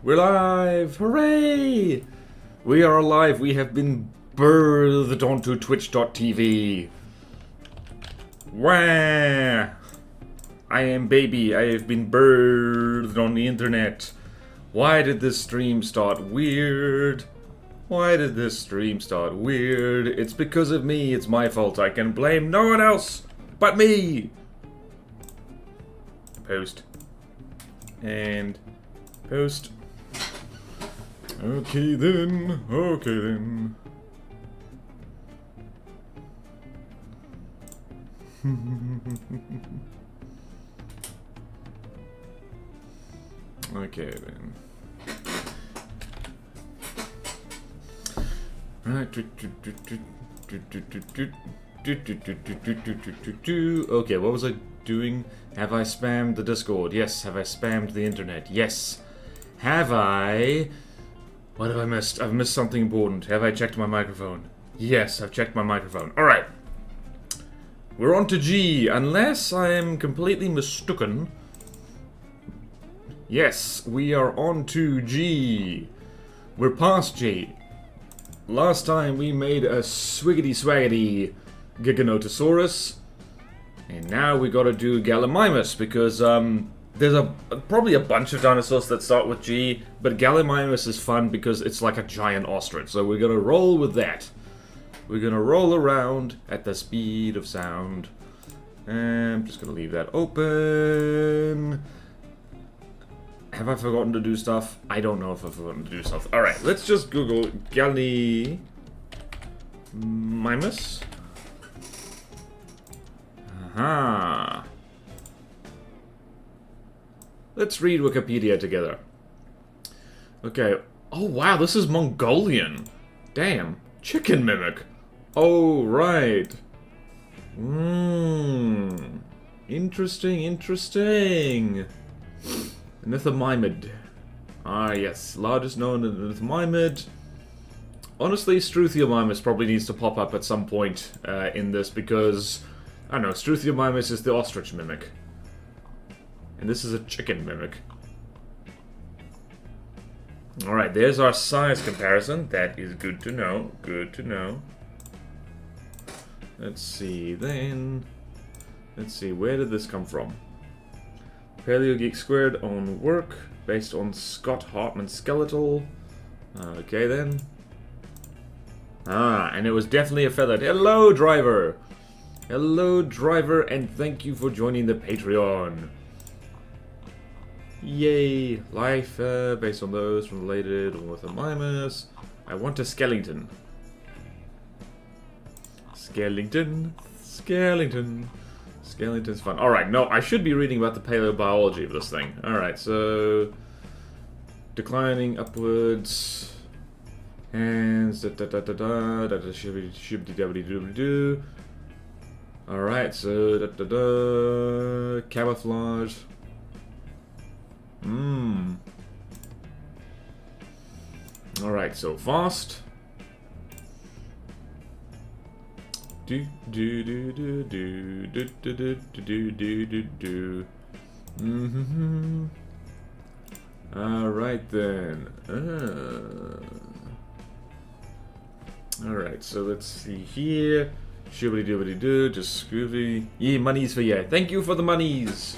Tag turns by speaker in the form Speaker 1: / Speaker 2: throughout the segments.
Speaker 1: We're live! Hooray! We are alive. We have been birthed onto twitch.tv. Wah! I am baby. I have been birthed on the internet. Why did this stream start weird? Why did this stream start weird? It's because of me. It's my fault. I can blame no one else but me. Post. And post. Okay then. Okay then. Okay then. Right. Okay, what was I doing? Have I spammed the Discord? Yes. Have I spammed the internet? Yes. Have I... What have I missed? I've missed something important. Have I checked my microphone? Yes, I've checked my microphone. Alright. We're on to G, unless I am completely mistaken. Yes, we are on to G. We're past G. Last time we made a swiggity-swaggity Giganotosaurus. And now we gotta do Gallimimus, because there's probably a bunch of dinosaurs that start with G, but Gallimimus is fun because it's like a giant ostrich, so we're gonna roll with that. We're gonna roll around at the speed of sound. And I'm just gonna leave that open. Have I forgotten to do stuff? I don't know if I've forgotten to do stuff. Alright, let's just Google Gallimimus. Aha. Let's read Wikipedia together. Okay. Oh wow, this is Mongolian. Damn. Chicken mimic. Oh, right. Interesting, interesting. Nithymimid. Ah, yes. Largest known Nithymimid. Honestly, Struthiomimus probably needs to pop up at some point in this because, I don't know, Struthiomimus is the ostrich mimic. And this is a chicken mimic. Alright, there's our size comparison. That is good to know. Good to know. Let's see then. Let's see, where did this come from? Paleo Geek Squared on work, based on Scott Hartman skeletal. Okay then. Ah, and it was definitely a feathered. Hello, driver! Hello, driver, and thank you for joining the Patreon. Yay! Life based on those from related Orthomimus. I want a skeleton. Skeleton. Skeleton. Skeleton's fun. Alright, no, I should be reading about the paleobiology of this thing. Alright, so... Declining upwards. Hands. Shibby-dabby-dooby-doo. Alright, so... Camouflage. Alright, so fast. Do do do do do do do do do do do do. Alright then. Alright, so let's see here. Shibbity doobity doo, just scooby. Yeah, monies for ya. Thank you for the monies.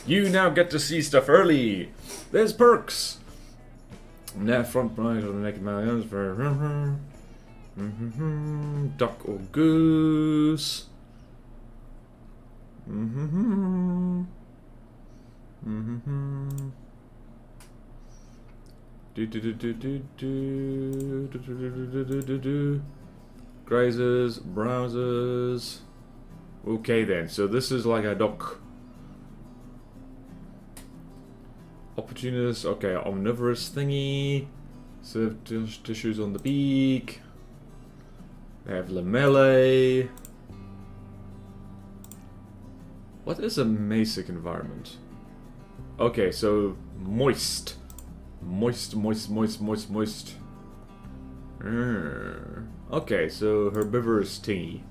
Speaker 1: You now get to see stuff early. There's perks. That front right of the naked malleons for duck or goose. Do do do do do do do do do do do. Grazers, browsers. Okay then, so this is like a duck. Opportunist, okay, omnivorous thingy. Serve tissues on the beak. They have lamellae. What is a mesic environment? Okay, so moist. Moist, moist, moist, moist, moist. Okay, so herbivorous thingy.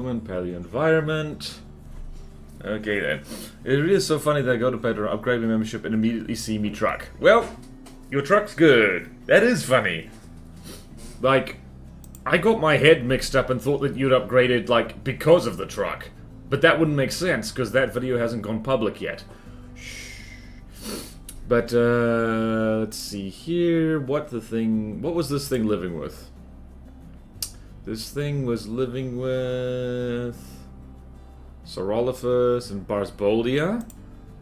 Speaker 1: human, paleo environment. Okay then. It really is so funny that I go to bed or upgrade my membership and immediately see me truck. Well, your truck's good. That is funny. Like, I got my head mixed up and thought that you'd upgraded, like, because of the truck. But that wouldn't make sense, because that video hasn't gone public yet. Shh. But, let's see here. What was this thing living with? This thing was living with Saurolophus and Barsboldia.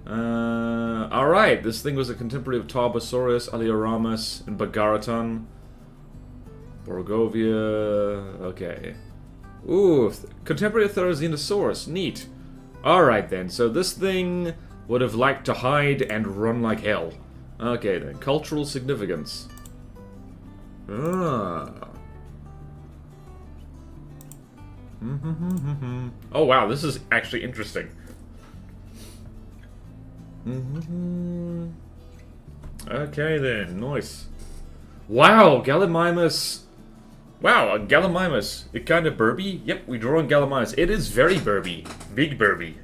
Speaker 1: Alright, this thing was a contemporary of Tarbosaurus, Alioramus, and Bagaraton. Borgovia. Okay. Ooh, contemporary of Therizinosaurus. Neat. Alright then, so this thing would have liked to hide and run like hell. Okay then, cultural significance. Ah. Oh wow, this is actually interesting. Okay then, nice. Wow, Gallimimus. Wow, a Gallimimus. It kind of burby? Yep, we draw on Gallimimus. It is very burby. Big burby.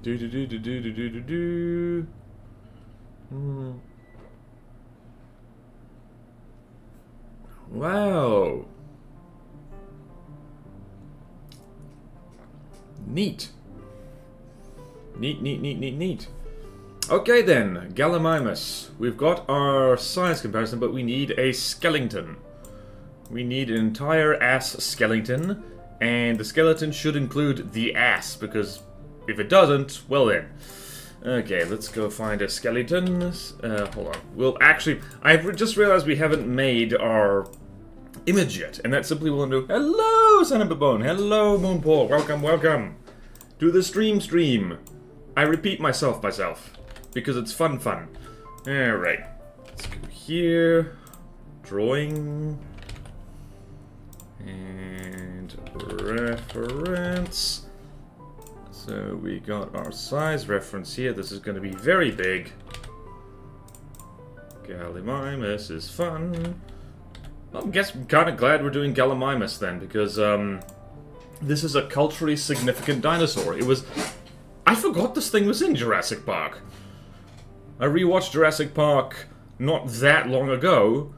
Speaker 1: Do do do do do do do do do. Wow. Neat. Neat. Okay then, Gallimimus. We've got our size comparison, but we need a skeleton. We need an entire ass skeleton, and the skeleton should include the ass, because if it doesn't, well then. Okay, let's go find a skeleton. Hold on. We'll actually... I've just realized we haven't made our image yet, and that simply will do. Hello, Sanababone. Hello, Moonpaw. Welcome, welcome. To the stream. I repeat myself, because it's fun. Alright. Let's go here. Drawing. And reference. So we got our size reference here. This is going to be very big. Gallimimus is fun. Well, I guess I'm kind of glad we're doing Gallimimus then, because this is a culturally significant dinosaur. It was... I forgot this thing was in Jurassic Park. I rewatched Jurassic Park not that long ago,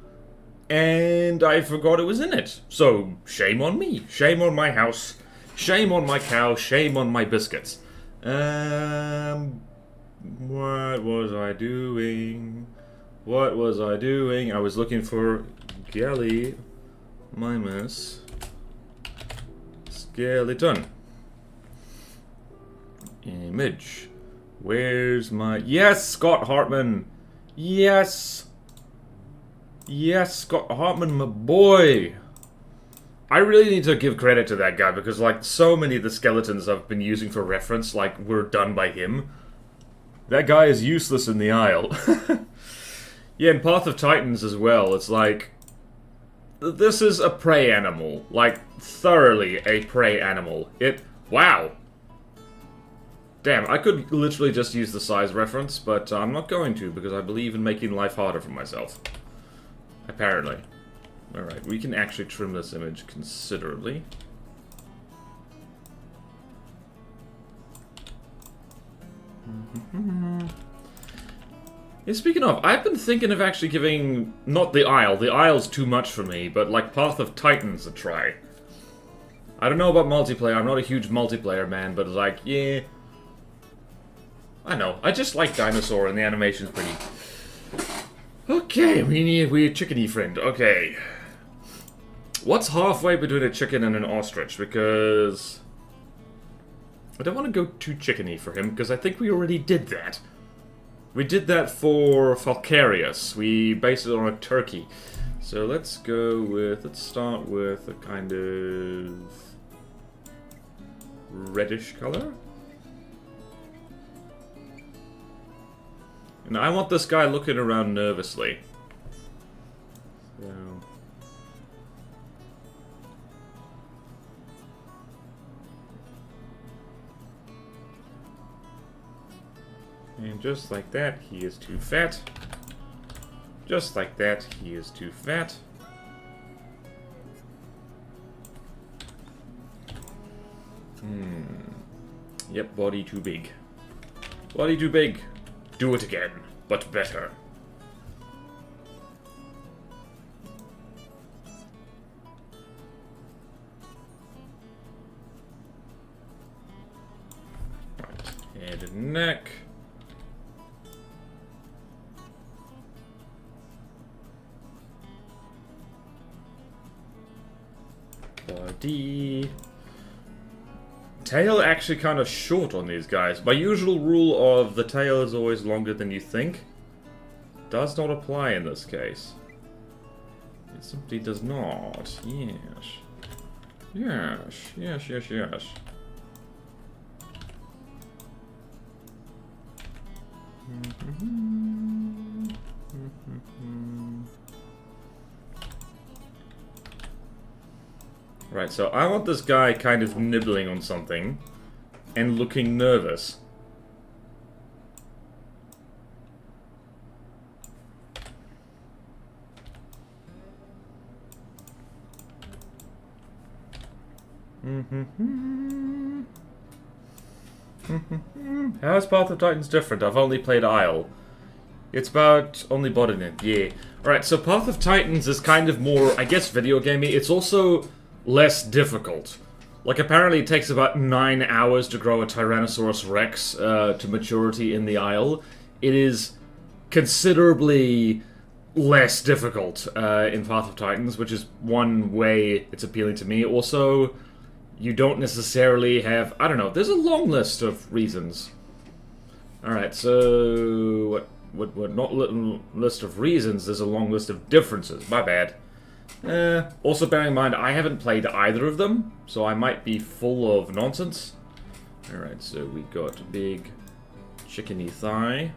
Speaker 1: and I forgot it was in it. So, shame on me. Shame on my house. Shame on my cow, shame on my biscuits. What was I doing? I was looking for Gallimimus skeleton. Image. Where's my... Yes, Scott Hartman! Yes! Yes, Scott Hartman, my boy! I really need to give credit to that guy, because, like, so many of the skeletons I've been using for reference, like, were done by him. That guy is useless in the aisle. Yeah, in Path of Titans as well, it's like... This is a prey animal. Like, thoroughly a prey animal. Wow! Damn, I could literally just use the size reference, but I'm not going to, because I believe in making life harder for myself. Apparently. Alright, we can actually trim this image considerably. Yeah, speaking of, I've been thinking of actually giving, not the Isle, the Isle's too much for me, but like Path of Titans a try. I don't know about multiplayer, I'm not a huge multiplayer man, but like, yeah. I know, I just like Dinosaur and the animation's pretty... Okay, we need a weird chickeny friend, okay. What's halfway between a chicken and an ostrich? Because... I don't want to go too chickeny for him, because I think we already did that. We did that for Falcarius. We based it on a turkey. So let's start with a kind of... reddish color. And I want this guy looking around nervously. So... And just like that, he is too fat. Just like that. He is too fat. Yep, body too big. Body too big. Do it again, but better. Right, head and neck. Body. Tail actually kind of short on these guys. My usual rule of the tail is always longer than you think does not apply in this case. It simply does not. Yes. Yes. Yes, yes, yes. Right, so I want this guy kind of nibbling on something and looking nervous. How is Path of Titans different? I've only played Isle. It's about only Bodan in it, yeah. Alright, so Path of Titans is kind of more, I guess, video gamey. It's also less difficult. Like, apparently it takes about 9 hours to grow a Tyrannosaurus Rex to maturity in the Isle. It is considerably less difficult in Path of Titans, which is one way it's appealing to me. Also, you don't necessarily have... I don't know, there's a long list of reasons. Alright, so... What not list of reasons, there's a long list of differences. My bad. Also bearing in mind, I haven't played either of them, so I might be full of nonsense. Alright, so we got big chickeny thigh.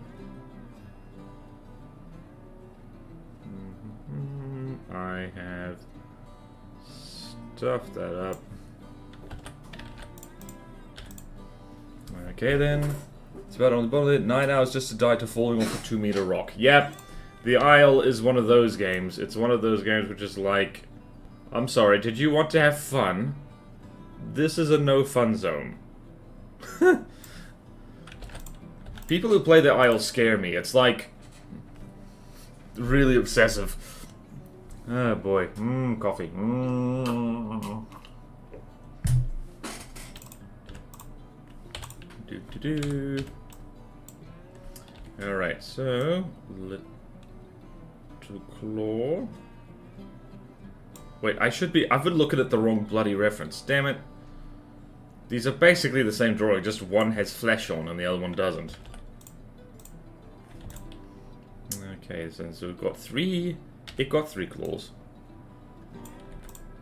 Speaker 1: I have stuffed that up. Okay then. It's about only about 9 hours just to die to falling off a 2-meter rock. Yep. The Isle is one of those games. It's one of those games which is like, I'm sorry, did you want to have fun? This is a no fun zone. People who play the Isle scare me. It's like really obsessive. Oh boy. Coffee. Do. Alright, so claw. Wait, I've been looking at the wrong bloody reference. Damn it. These are basically the same drawing, just one has flesh on and the other one doesn't. Okay, so we've got 3. It got 3 claws.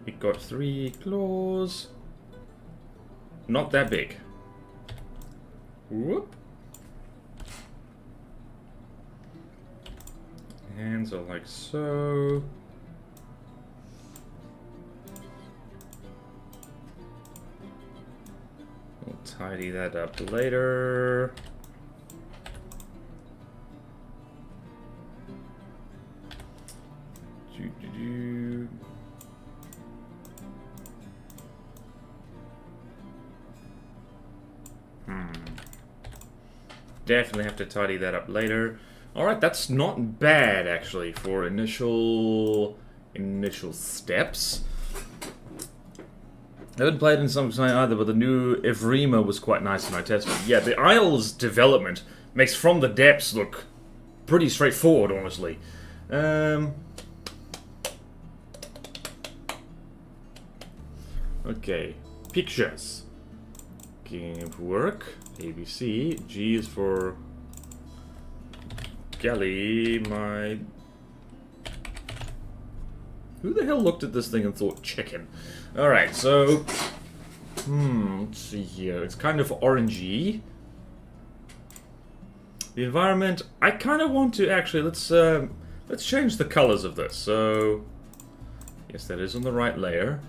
Speaker 1: It got 3 claws. Not that big. Whoop. Hands are like so. We'll tidy that up later. Definitely have to tidy that up later. Alright, that's not bad, actually, for initial steps. I haven't played in some time either, but the new Evrima was quite nice when I tested it. Yeah, the Isle's development makes From the Depths look pretty straightforward, honestly. Okay, pictures. Game work. ABC. G is for Galley, my... Who the hell looked at this thing and thought chicken? Alright, so... let's see here. It's kind of orangey. The environment... I kind of want to... Actually, let's change the colors of this. So... Yes, that is on the right layer.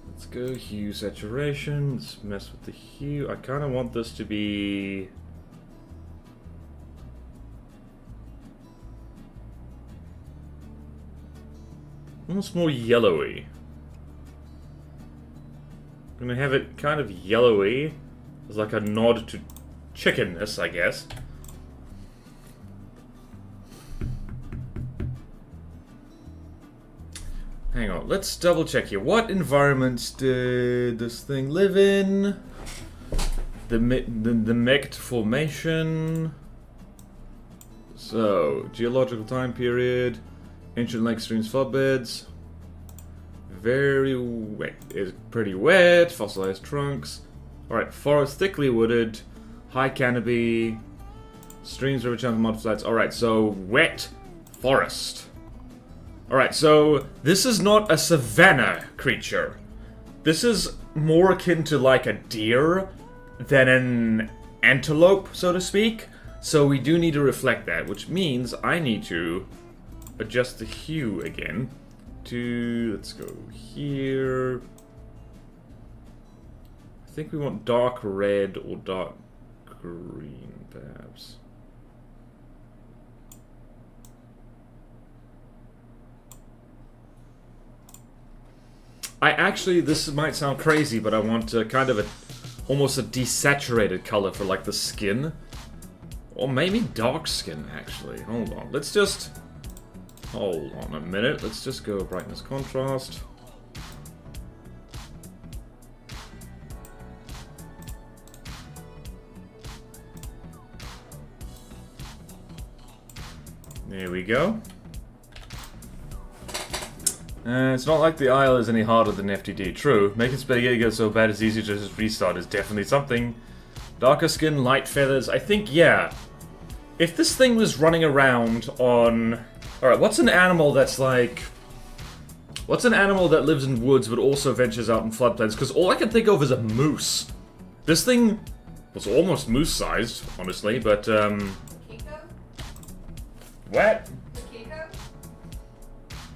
Speaker 1: Let's go hue saturation. Let's mess with the hue. I kind of want this to be... Almost more yellowy. I'm gonna have it kind of yellowy. As like a nod to chickenness, I guess. Hang on, let's double check here. What environments did this thing live in? The Mect formation. So, geological time period. Ancient lake streams, floodbeds. Very wet. It's pretty wet. Fossilized trunks. Alright, forest thickly wooded. High canopy. Streams, river channels, mud flats. Alright, so wet forest. Alright, so this is not a savanna creature. This is more akin to like a deer than an antelope, so to speak. So we do need to reflect that, which means I need to adjust the hue again to, let's go here. I think we want dark red or dark green, perhaps. I actually, this might sound crazy, but I want kind of almost a desaturated color for like the skin. Or maybe dark skin, actually. Hold on, let's just... Hold on a minute, let's just go brightness contrast. There we go. It's not like the Isle is any harder than FTD. True, making spaghetti go so bad it's easy to just restart is definitely something. Darker skin, light feathers. I think, yeah. If this thing was running around on... Alright, what's an animal that's like... What's an animal that lives in woods but also ventures out in floodplains? Because all I can think of is a moose. This thing was almost moose-sized, honestly, but,
Speaker 2: Kiko?
Speaker 1: What?
Speaker 2: Kiko?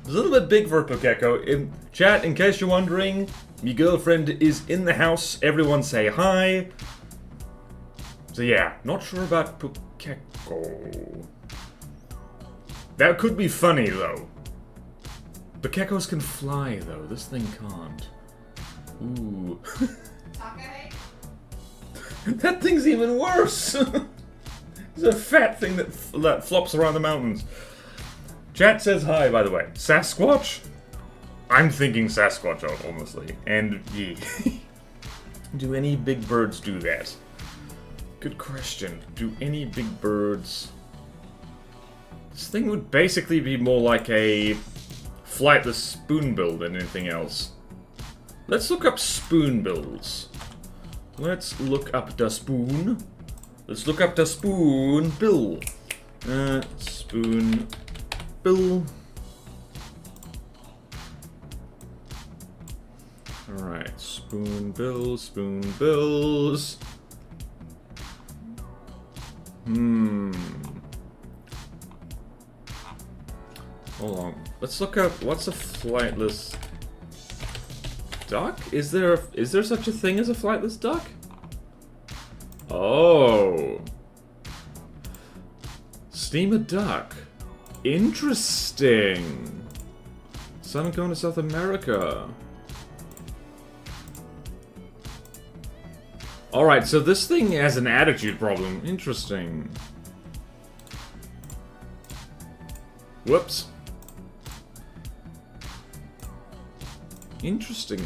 Speaker 1: It's a little bit big for a Pukeko. In chat, in case you're wondering, my girlfriend is in the house. Everyone say hi. So yeah, not sure about Pukeko. That could be funny, though. Pukekos can fly, though. This thing can't. Ooh.
Speaker 2: Take?
Speaker 1: That thing's even worse! It's a fat thing that flops around the mountains. Chat says hi, by the way. Sasquatch? I'm thinking Sasquatch, honestly. And, yeah. Do any big birds do that? Good question. Do any big birds... This thing would basically be more like a flightless spoonbill than anything else. Let's look up spoonbills. Let's look up the spoon. Let's look up the spoonbill. Spoonbill. Alright, spoonbills. Hold on. Let's look up what's a flightless duck? Is there such a thing as a flightless duck? Oh. Steamer duck. Interesting. Southern Cone to South America. Alright, so this thing has an attitude problem. Interesting. Whoops. Interesting.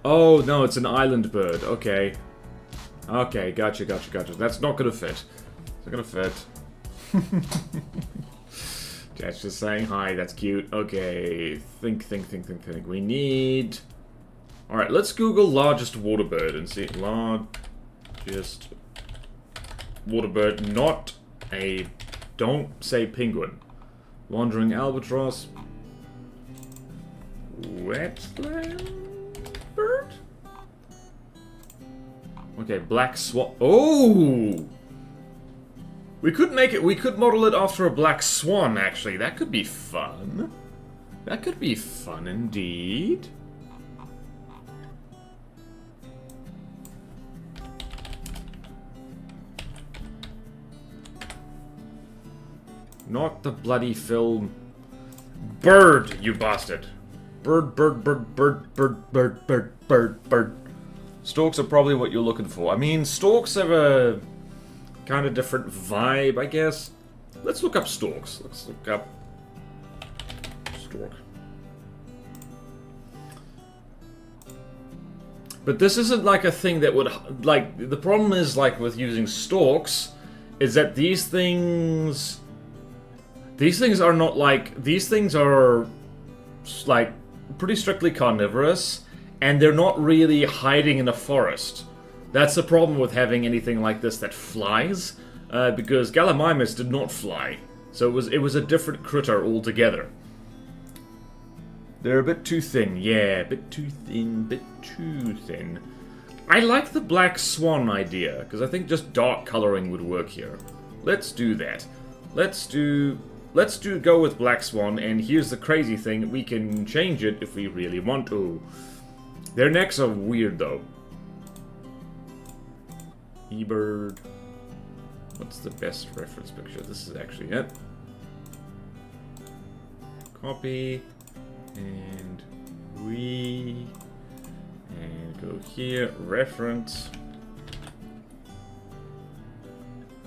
Speaker 1: Oh, no, it's an island bird. Okay. Okay, gotcha. That's not gonna fit. It's not gonna fit. That's just saying hi, that's cute. Okay, think. We need... Alright, let's Google largest water bird and see. Largest water bird, not a... Don't say penguin. Wandering albatross. Wetland bird? Okay, black swan. Oh! We could make it, we could model it after a black swan, actually. That could be fun. That could be fun indeed. Not the bloody film. Bird, you bastard. Bird, bird, bird, bird, bird, bird, bird, bird, bird. Storks are probably what you're looking for. I mean, storks have a kind of different vibe, I guess. Let's look up storks. Let's look up stork. But this isn't like a thing that would, like, the problem is, like, with using storks, is that these things are not like, these things are, like, pretty strictly carnivorous, and they're not really hiding in a forest. That's the problem with having anything like this that flies, because Gallimimus did not fly, so it was a different critter altogether. They're a bit too thin, yeah, a bit too thin, bit too thin. I like the black swan idea, because I think just dark coloring would work here. Let's do that. Let's go with black swan, and here's the crazy thing, we can change it if we really want to. Their necks are weird, though. E-bird. What's the best reference picture? This is actually it. Copy. And go here, reference.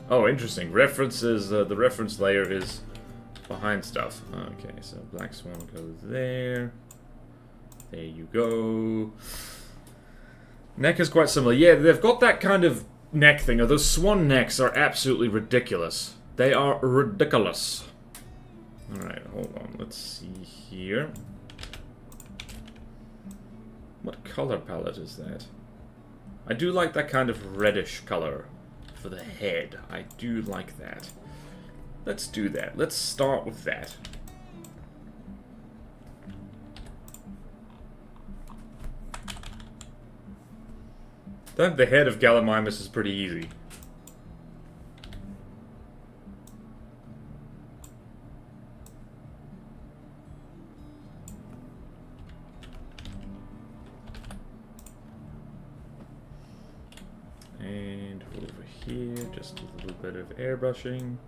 Speaker 1: Oh, interesting. References, the reference layer is behind stuff. Okay, so black swan goes there. There you go. Neck is quite similar. Yeah, they've got that kind of neck thing. Those swan necks are absolutely ridiculous. They are ridiculous. Alright, hold on. Let's see here. What color palette is that? I do like that kind of reddish color for the head. I do like that. Let's do that. Let's start with that. I think the head of Gallimimus is pretty easy. And over here, just a little bit of airbrushing.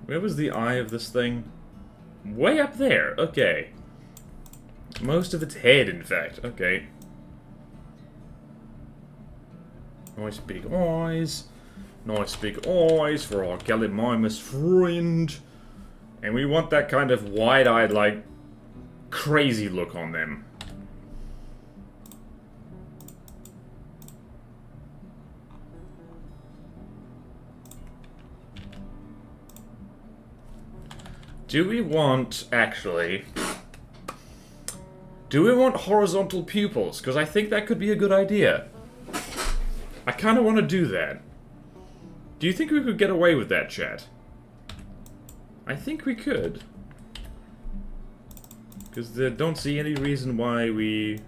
Speaker 1: Where was the eye of this thing? Way up there, okay. Most of its head, in fact, okay. Nice big eyes. Nice big eyes for our Gallimimus friend. And we want that kind of wide-eyed, like, crazy look on them. Do we want, actually... Do we want horizontal pupils? Because I think that could be a good idea. I kind of want to do that. Do you think we could get away with that, chat? I think we could. Because I don't see any reason why we...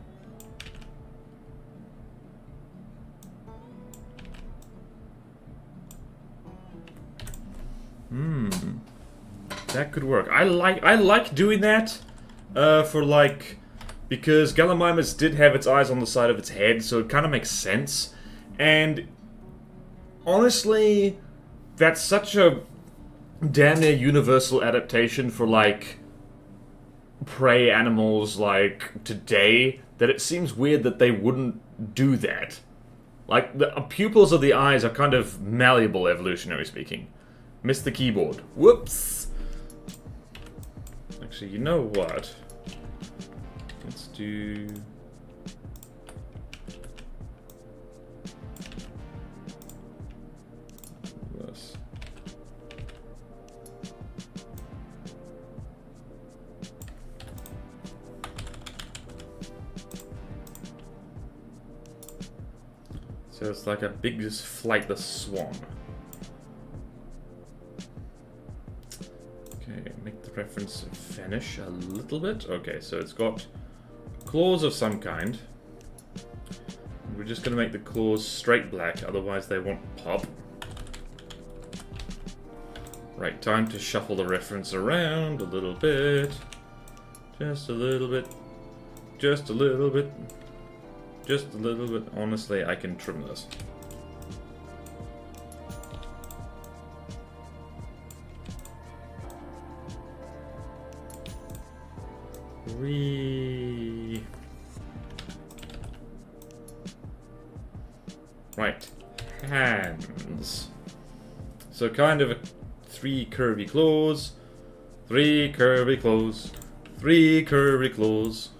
Speaker 1: That could work. I like doing that for like, because Gallimimus did have its eyes on the side of its head, so it kind of makes sense. And honestly, that's such a damn near universal adaptation for like prey animals like today that it seems weird that they wouldn't do that. Like the pupils of the eyes are kind of malleable, evolutionary speaking. Missed the keyboard. Whoops. Actually, you know what? Let's do So it's like a big flightless swan. Okay, make the reference vanish a little bit. Okay, so it's got claws of some kind. We're just gonna make the claws straight black, otherwise they won't pop. Right, time to shuffle the reference around a little bit. Just a little bit. Just a little bit. Just a little bit. Honestly, I can trim this. Right. Hands. So kind of 3 curvy claws. 3 curvy claws. 3 curvy claws.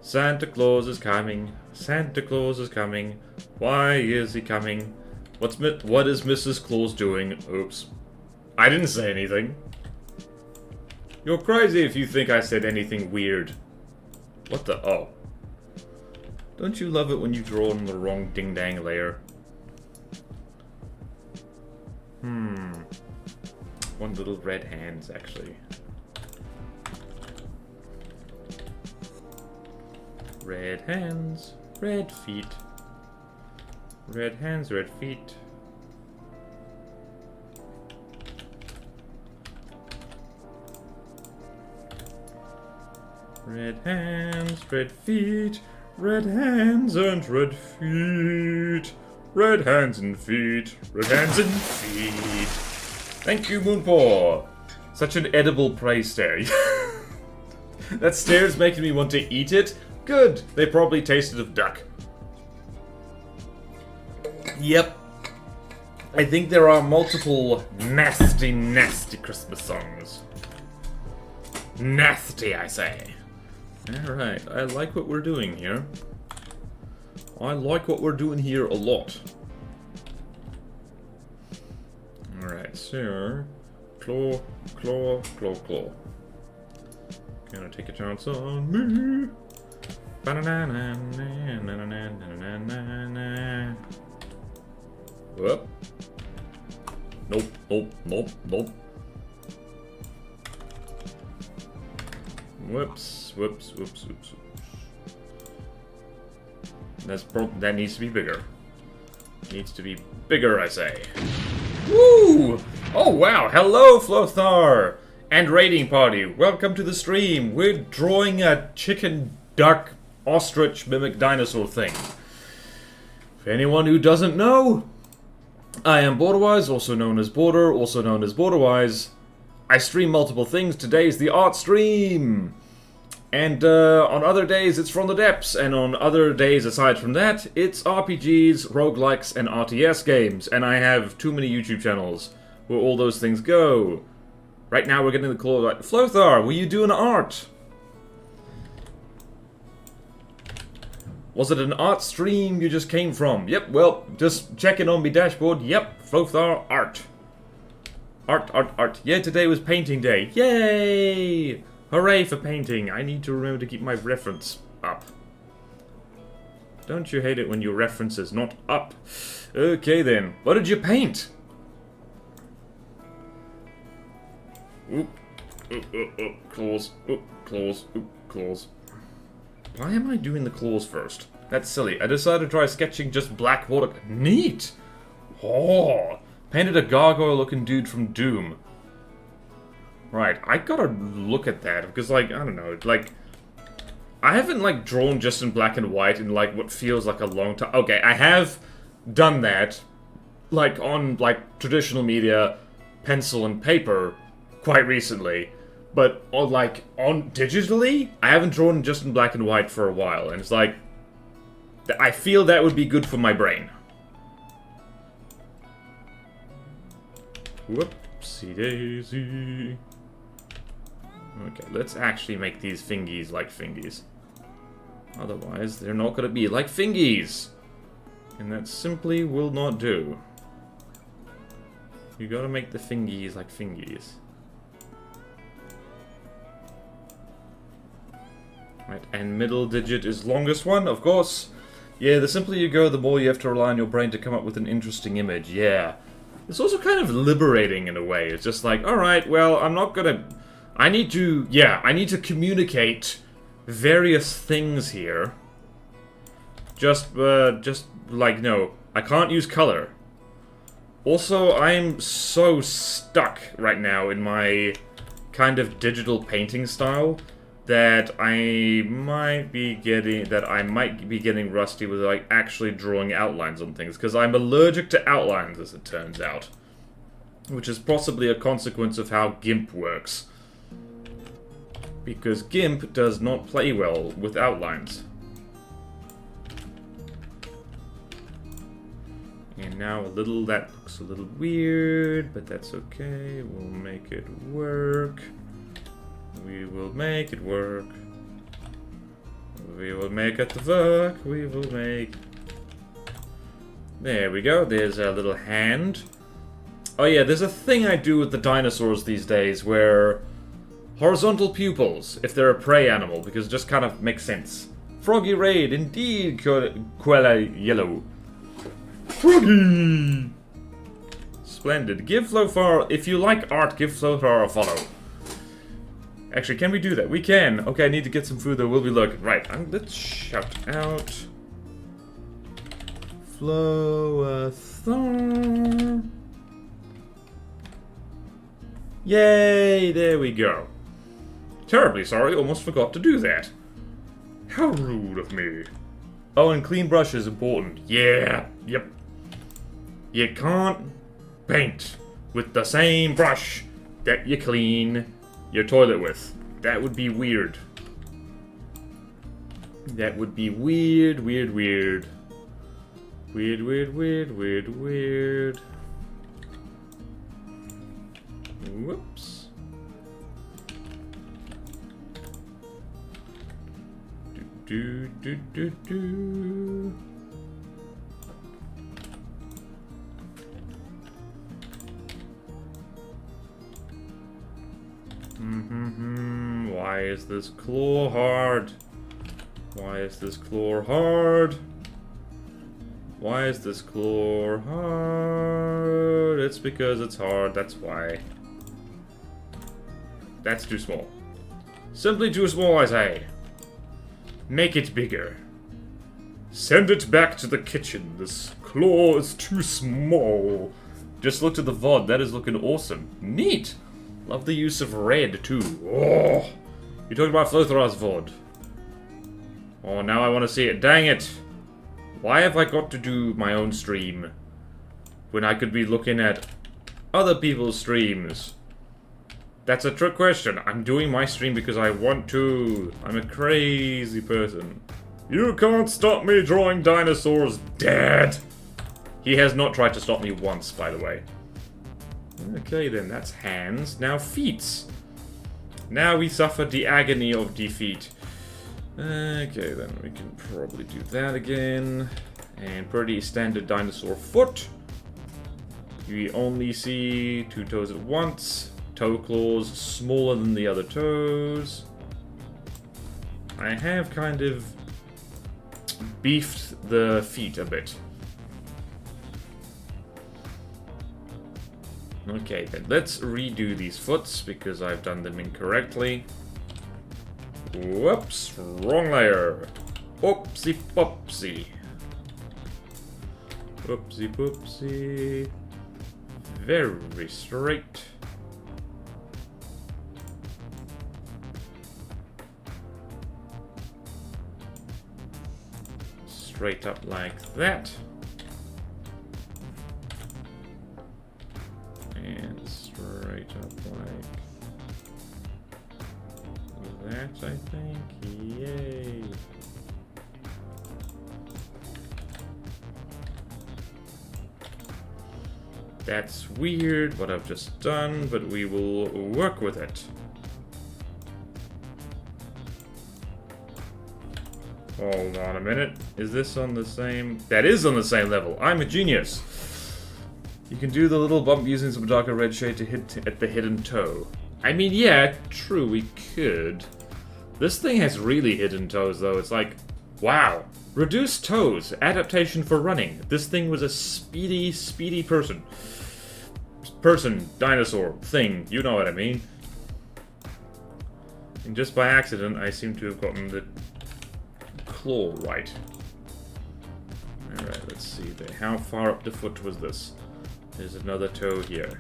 Speaker 1: Santa Claus is coming. Santa Claus is coming. Why is he coming? What is Mrs. Claus doing? Oops. I didn't say anything. You're crazy if you think I said anything weird. What the? Oh. Don't you love it when you draw on the wrong ding-dang layer? One little red hands, actually. Red hands, red feet. Red hands, red feet. Red hands, red feet. Red hands and red feet. Red hands and feet. Red hands and feet. Thank you, Moonpaw. Such an edible prey stare. That stare is making me want to eat it. Good. They probably tasted of duck. Yep. I think there are multiple nasty, nasty Christmas songs. Nasty, I say. Alright, I like what we're doing here. I like what we're doing here a lot. Alright, so... Claw, claw, claw, claw. Gonna take a chance on me. Whoop. Nope, nope, nope, nope. Whoops, whoops, whoops, whoops. That needs to be bigger. Needs to be bigger, I say. Woo! Oh wow, hello Flothar! And raiding party, welcome to the stream. We're drawing a chicken, duck, ostrich, mimic dinosaur thing. For anyone who doesn't know, I am Borderwise, also known as Border, also known as Borderwise. I stream multiple things. Today's the art stream. And on other days it's From the Depths, and on other days aside from that, it's RPGs, roguelikes, and RTS games. And I have too many YouTube channels where all those things go. Right now we're getting the call like, Flothar, were you doing art? Was it an art stream you just came from? Yep, well, just checking on my dashboard. Yep, Flothar, art. Art, art, art. Yeah, today was painting day. Yay! Hooray for painting. I need to remember to keep my reference up. Don't you hate it when your reference is not up? Okay then. What did you paint? Oop. Oop, oop, oop. Claws. Oop, claws. Oop, claws. Why am I doing the claws first? That's silly. I decided to try sketching just black water. Neat! Oh! Painted a gargoyle-looking dude from Doom. Right, I gotta look at that, because, like, I don't know, like... I haven't, like, drawn just in black and white in, like, what feels like a long time. Okay, I have done that, like, on, like, traditional media, pencil and paper, quite recently. But, on digitally, I haven't drawn just in black and white for a while, and it's like... I feel that would be good for my brain. Whoopsie daisy. Okay, let's actually make these fingies like fingies. Otherwise, they're not gonna be like fingies! And that simply will not do. You gotta make the fingies like fingies. Right, and middle digit is longest one, of course. Yeah, the simpler you go, the more you have to rely on your brain to come up with an interesting image. Yeah. It's also kind of liberating in a way. It's just like, alright, well, I'm not gonna... I need to communicate various things here. Just like, no, I can't use color. Also, I'm so stuck right now in my kind of digital painting style that I might be getting rusty with, like, actually drawing outlines on things, because I'm allergic to outlines, as it turns out. Which is possibly a consequence of how GIMP works. Because GIMP does not play well with outlines. And now that looks a little weird, but that's okay. We'll make it work. We will make it work. We will make it work. We will make... There we go. There's a little hand. Oh yeah, there's a thing I do with the dinosaurs these days where... Horizontal pupils, if they're a prey animal, because it just kind of makes sense. Froggy raid, indeed, Quella Yellow. Froggy! Splendid. Give Flofar, if you like art, give Flofar a follow. Actually, can we do that? We can. Okay, I need to get some food though. We'll be looking. Right, let's shout out. Floathar. Yay, there we go. Terribly sorry, almost forgot to do that. How rude of me. Oh, and clean brush is important. Yeah, yep. You can't paint with the same brush that you clean your toilet with. That would be weird. That would be weird, weird, weird. Weird, weird, weird, weird, weird. Whoops. Do, do, do, do. Why is this claw hard? Why is this claw hard? Why is this claw hard? It's because it's hard, that's why. That's too small. Simply too small, I say. Make it bigger. Send it back to the kitchen. This claw is too small. Just looked at the VOD. That is looking awesome. Neat. Love the use of red, too. Oh. You talking about Flothar's VOD. Oh, now I want to see it. Dang it. Why have I got to do my own stream when I could be looking at other people's streams? That's a trick question. I'm doing my stream because I want to. I'm a crazy person. You can't stop me drawing dinosaurs, Dad! He has not tried to stop me once, by the way. Okay then, that's hands. Now feet. Now we suffer the agony of defeat. Okay then, we can probably do that again. And pretty standard dinosaur foot. We only see 2 toes at once. Toe claws smaller than the other toes. I have kind of beefed the feet a bit. Okay, then let's redo these foots because I've done them incorrectly. Whoops, wrong layer. Oopsie poopsie. Oopsie poopsie. Very straight. Straight up like that. And straight up like that, I think. Yay! That's weird what I've just done, but we will work with it. Hold on a minute. Is this on the same... That is on the same level. I'm a genius. You can do the little bump using some darker red shade to hit at the hidden toe. I mean, yeah, true, we could. This thing has really hidden toes, though. It's like, wow. Reduced toes. Adaptation for running. This thing was a speedy person. Dinosaur, thing. You know what I mean. And just by accident, I seem to have gotten the claw right. Alright, let's see there. How far up the foot was this? There's another toe here.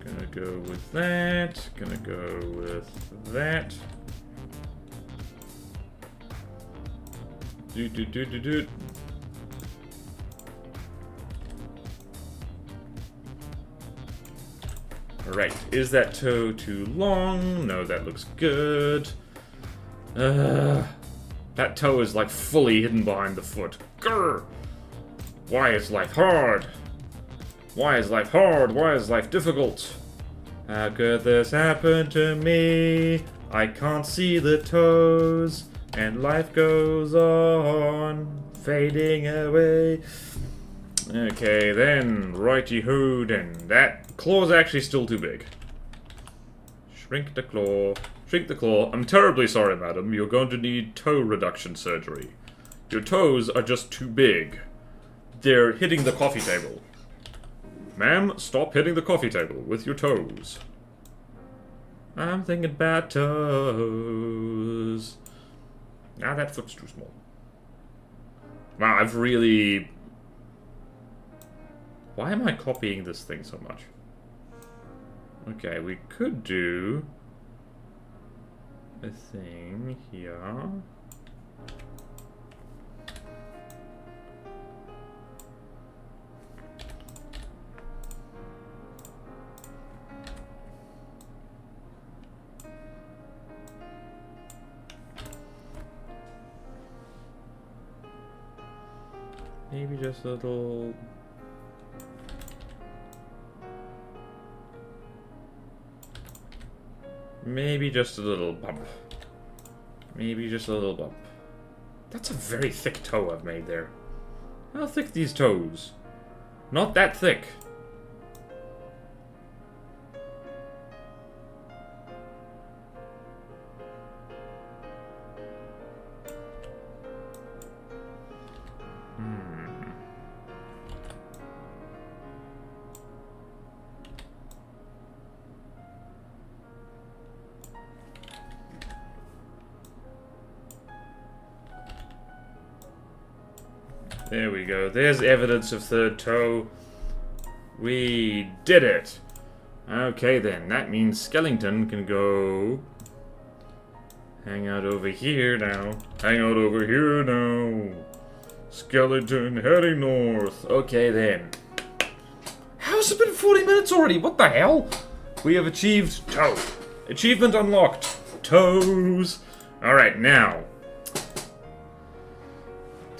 Speaker 1: Gonna go with that. Gonna go with that. Do. Alright, is that toe too long? No, that looks good. That toe is like fully hidden behind the foot. Grr! Why is life hard? Why is life hard? Why is life difficult? How could this happen to me? I can't see the toes, and life goes on, fading away. Okay, then, righty-ho, then. That claw's actually still too big. Shrink the claw. Shrink the claw. I'm terribly sorry, madam. You're going to need toe reduction surgery. Your toes are just too big. They're hitting the coffee table. Ma'am, stop hitting the coffee table with your toes. I'm thinking about toes. Now that foot's too small. Wow, I've really... Why am I copying this thing so much? Okay, we could do a thing here. Maybe just a little... Maybe just a little bump. Maybe just a little bump. That's a very thick toe I've made there. How thick are these toes? Not that thick. There we go. There's evidence of third toe. We did it. Okay then, that means Skellington can go... Hang out over here now. Hang out over here now. Skeleton heading north. Okay then. How's it been 40 minutes already? What the hell? We have achieved toe. Achievement unlocked. Toes. Alright, now.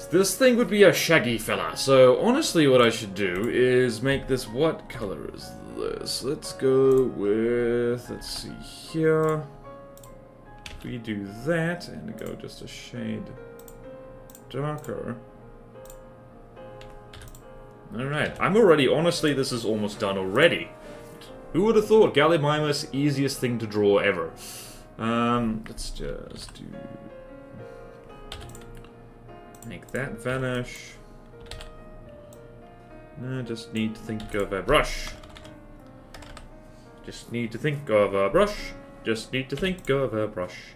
Speaker 1: This thing would be a shaggy fella, so honestly what I should do is make this... What color is this? Let's go with... Let's see here. If we do that and go just a shade darker. Alright, I'm already... Honestly, this is almost done already. Who would have thought? Gallimimus, easiest thing to draw ever. Let's just do... Make that vanish. I just need to think of a brush. Just need to think of a brush. Just need to think of a brush.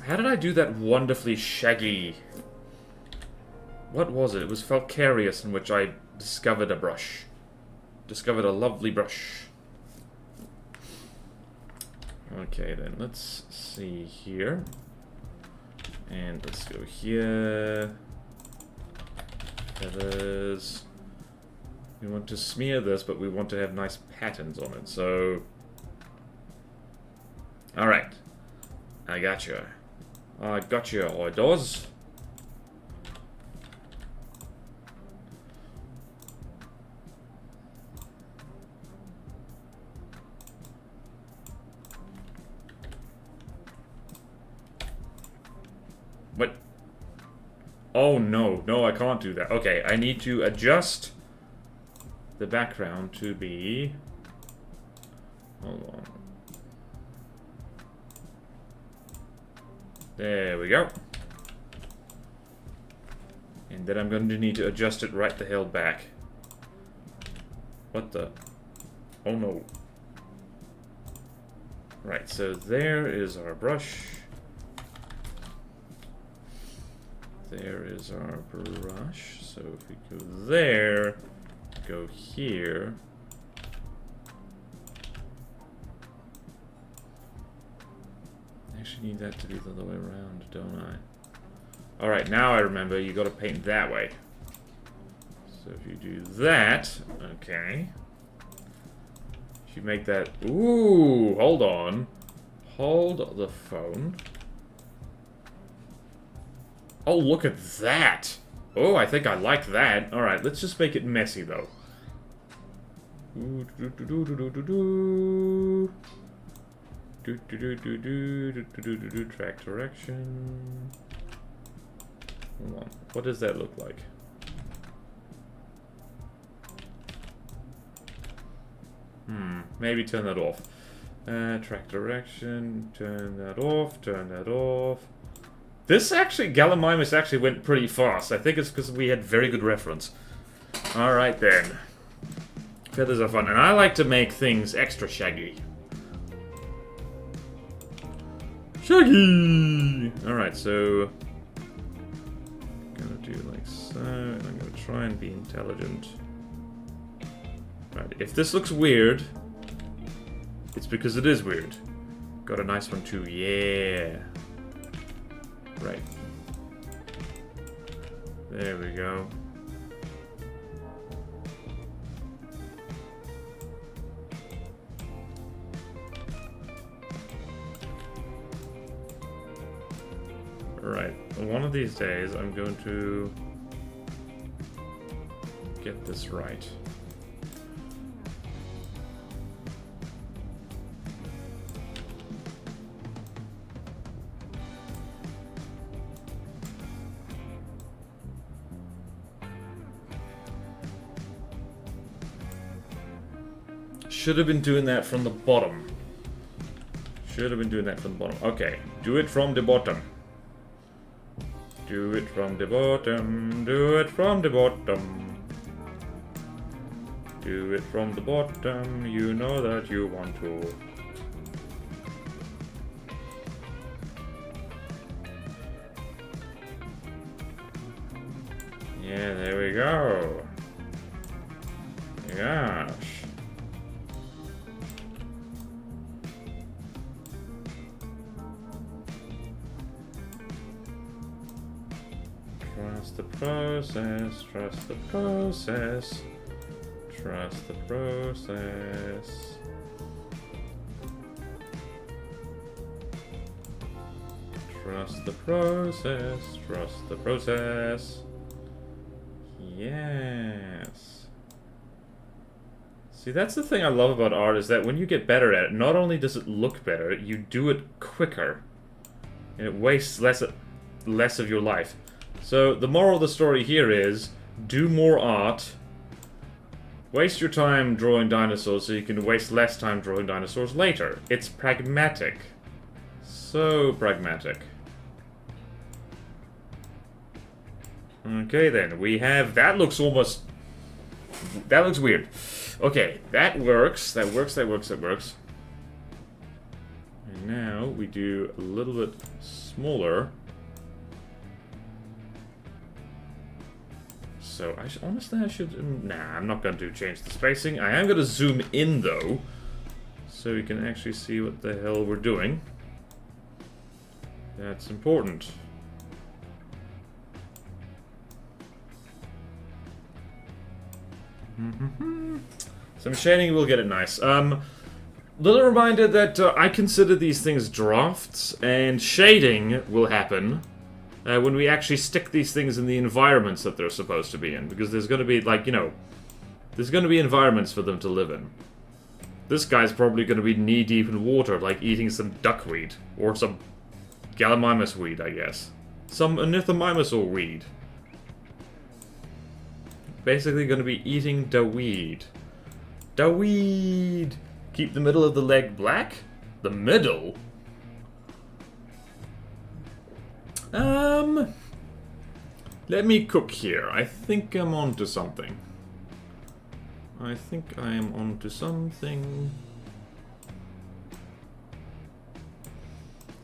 Speaker 1: How did I do that wonderfully shaggy... What was it? It was Falcarius in which I discovered a brush. Discovered a lovely brush. Okay then, let's see here. And let's go here. Feathers. We want to smear this, but we want to have nice patterns on it, so... Alright. I got you. I got you, Otis. What? Oh no, no I can't do that. Okay, I need to adjust the background to be Hold on. There we go. And then I'm going to need to adjust it right the hell back. What the? Oh no. Right, so there is our brush. There is our brush. So if we go there, go here. I actually need that to be the other way around, don't I? Alright, now I remember you gotta paint that way. So if you do that, okay. If you make that... Ooh, hold on. Hold the phone. Oh, look at that! Oh, I think I like that. Alright, let's just make it messy, though. Track direction. Hold on. What does that look like? Maybe turn that off. Track direction. Turn that off. Turn that off. This actually, Gallimimus actually went pretty fast. I think it's because we had very good reference. Alright then. Feathers are fun. And I like to make things extra shaggy. Shaggy! Alright, so... I'm gonna do like so, and I'm gonna try and be intelligent. Right, if this looks weird, it's because it is weird. Got a nice one too, yeah. Right. There we go. Right. One of these days, I'm going to get this right. Should have been doing that from the bottom. Should have been doing that from the bottom. Okay, do it from the bottom. Do it from the bottom. Do it from the bottom. Do it from the bottom. You know that you want to. Yeah, there we go. Gosh. Trust the process, trust the process, trust the process. Trust the process, trust the process. Yes. See, that's the thing I love about art, is that when you get better at it, not only does it look better, you do it quicker. And it wastes less of your life. So, the moral of the story here is, do more art, waste your time drawing dinosaurs so you can waste less time drawing dinosaurs later. It's pragmatic. So pragmatic. Okay then, we have, that looks almost, that looks weird. Okay, that works, that works, that works, that works. And now we do a little bit smaller. So, honestly, I should... Nah, I'm not going to change the spacing. I am going to zoom in, though, so we can actually see what the hell we're doing. That's important. Some shading will get it nice. Little reminder that I consider these things drafts, and shading will happen when we actually stick these things in the environments that they're supposed to be in. Because there's going to be, like, you know, there's going to be environments for them to live in. This guy's probably going to be knee-deep in water, like eating some duckweed. Or some Gallimimus weed, I guess. Some Ornithomimus weed. Basically going to be eating the weed. The weed! Keep the middle of the leg black? The middle? Let me cook here. I think I'm onto something. I think I am onto something.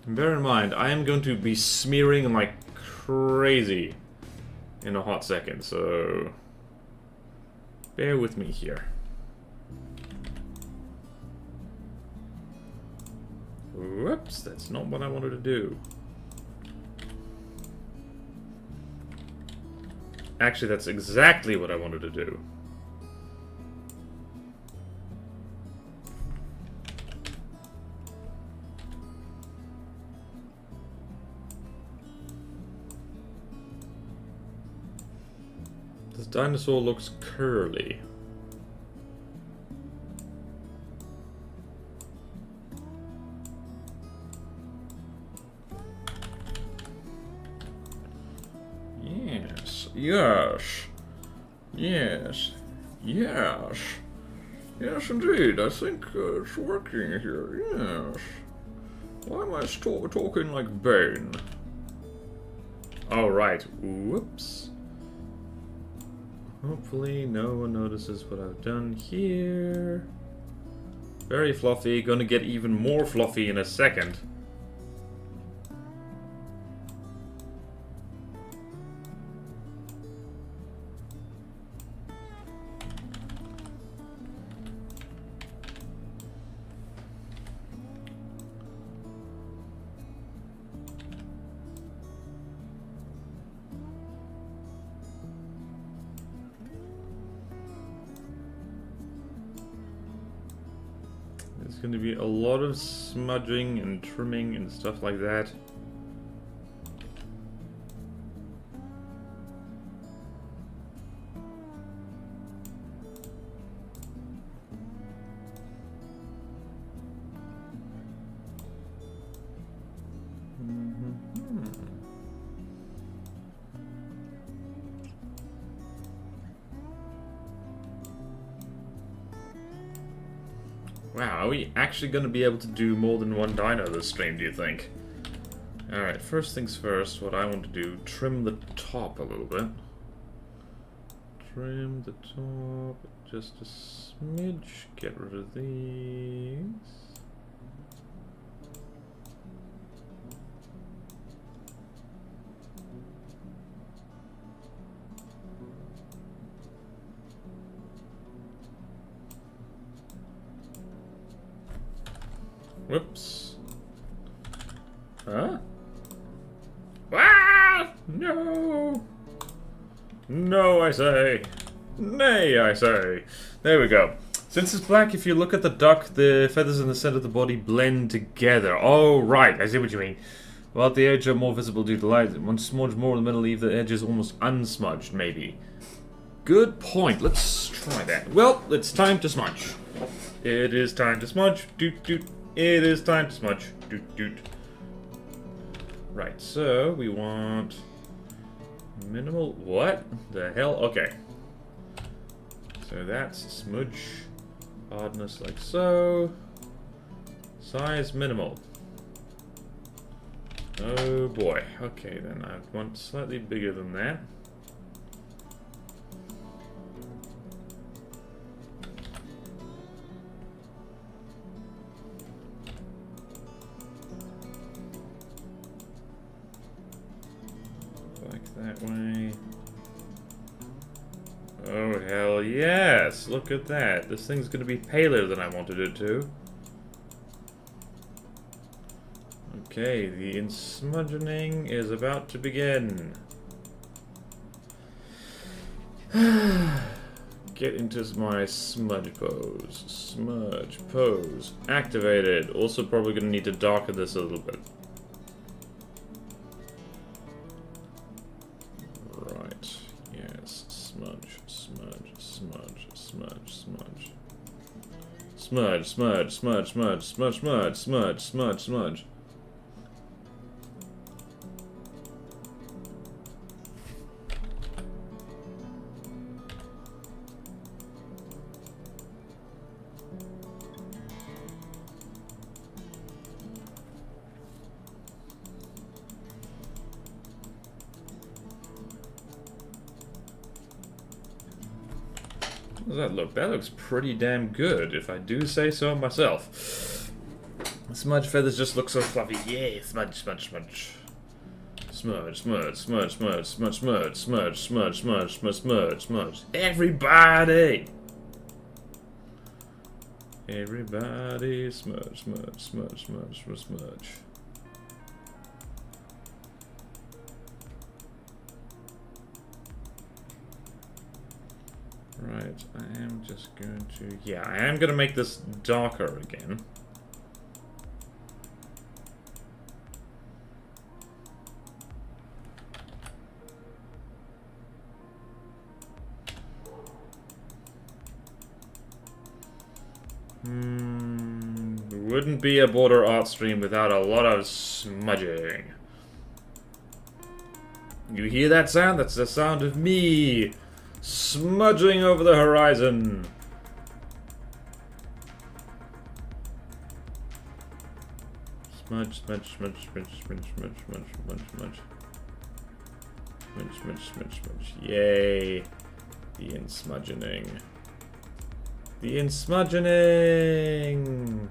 Speaker 1: And bear in mind, I am going to be smearing like crazy in a hot second, so bear with me here. Whoops, that's not what I wanted to do. Actually, that's exactly what I wanted to do. This dinosaur looks curly. Yes. Yes. Yes. Yes, indeed. I think it's working here. Yes. Why am I talking like Bane? Oh, right. Whoops. Hopefully no one notices what I've done here. Very fluffy. Gonna get even more fluffy in a second. There's going to be a lot of smudging and trimming and stuff like that. Wow, are we actually going to be able to do more than one dino this stream, do you think? Alright, first things first, what I want to do, trim the top a little bit. Trim the top just a smidge, get rid of these. Whoops. Huh? Ah! No! No, I say. Nay, I say. There we go. Since it's black, if you look at the duck, the feathers in the center of the body blend together. Oh, right. I see what you mean. Well, the edges are more visible due to light. One smudge more in the middle, leave the edges almost unsmudged, maybe. Good point. Let's try that. Well, it's time to smudge. It is time to smudge. Doot, doot. It is time to smudge. Doot, doot. Right, so we want minimal. What the hell? Okay. So that's smudge. Hardness like so. Size minimal. Oh boy. Okay, then I want slightly bigger than that. That way. Oh, hell yes! Look at that. This thing's gonna be paler than I wanted it to. Okay, the insmudgeoning is about to begin. Get into my smudge pose. Smudge pose. Activated. Also probably gonna need to darken this a little bit. Smudge, smudge, smudge, smudge, smudge, smudge, smudge, smudge, smudge. does that look? That looks pretty damn good, if I do say so myself. Smudge feathers just look so fluffy. Yeah, smudge, smudge, smudge. Smudge, smudge, smudge, smudge, smudge, smudge, smudge, smudge, smudge, smudge, smudge, smudge. Everybody! Everybody, smudge, smudge, smudge, smudge, smudge, smudge. Right, I am just going to... Yeah, I am going to make this darker again. Wouldn't be a border art stream without a lot of smudging. You hear that sound? That's the sound of me smudging over the horizon. Smudge, smudge, smudge, smudge, smudge, smudge, smudge, smudge, smudge. Smudge, smudge, smudge, smudge. Yay. The insmudgening. The insmudgening!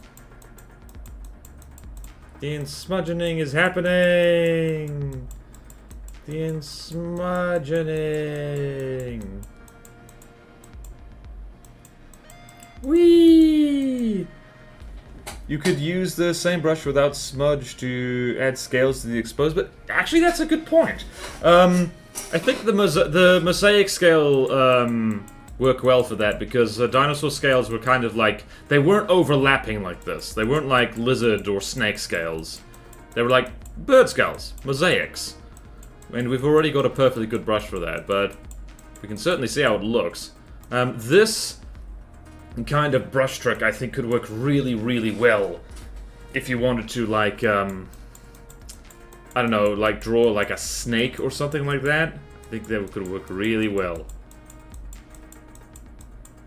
Speaker 1: The insmudgening is happening! The insmudgening! Whee! You could use the same brush without smudge to add scales to the exposed, but actually that's a good point. I think the mosaic scale work well for that, because dinosaur scales were kind of like, they weren't overlapping like this. They weren't like lizard or snake scales. They were like bird scales, mosaics. And we've already got a perfectly good brush for that, but we can certainly see how it looks. This kind of brush trick I think could work really, really well if you wanted to, like, I don't know, like draw like a snake or something like that. I think that could work really well.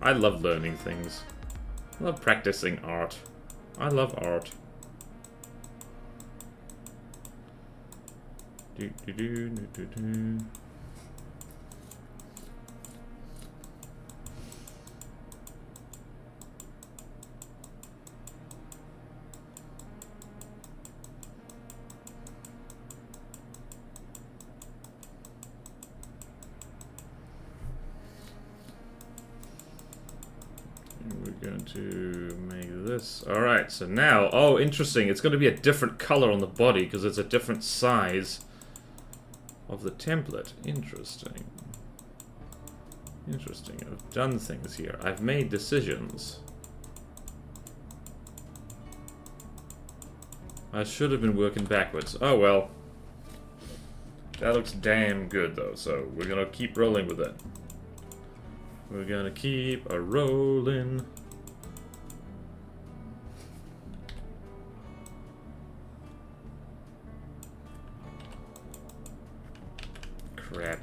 Speaker 1: I love learning things. I love practicing art. I love art. Do do do do do do. We're going to make this. Alright, so now, oh, interesting. It's going to be a different color on the body because it's a different size of the template. Interesting. Interesting. I've done things here. I've made decisions. I should have been working backwards. Oh well. That looks damn good though, so we're gonna keep rolling with it. We're gonna keep a rolling. Crap.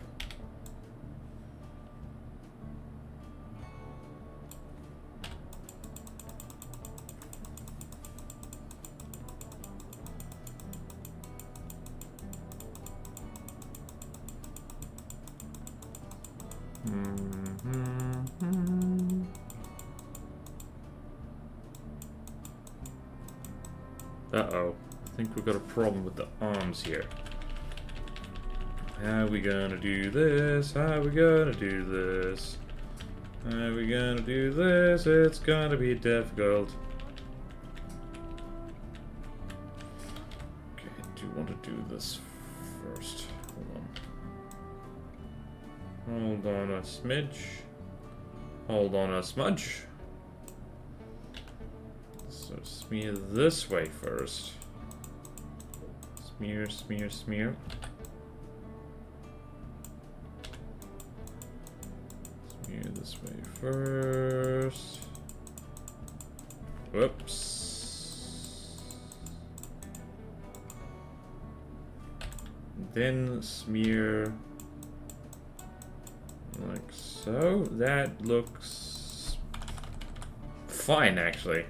Speaker 1: Uh-oh. I think we've got a problem with the arms here. How are we gonna do this? How are we gonna do this? How are we gonna do this? It's gonna be difficult. Okay, I do want to do this first. Hold on a smidge. Hold on a smudge. So smear this way first. Smear, smear, smear. Smear this way first. Whoops. Then smear like so. That looks fine, actually.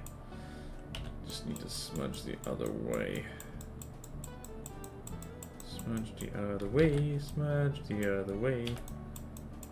Speaker 1: Just need to smudge the other way. Smudge the other way, smudge the other way.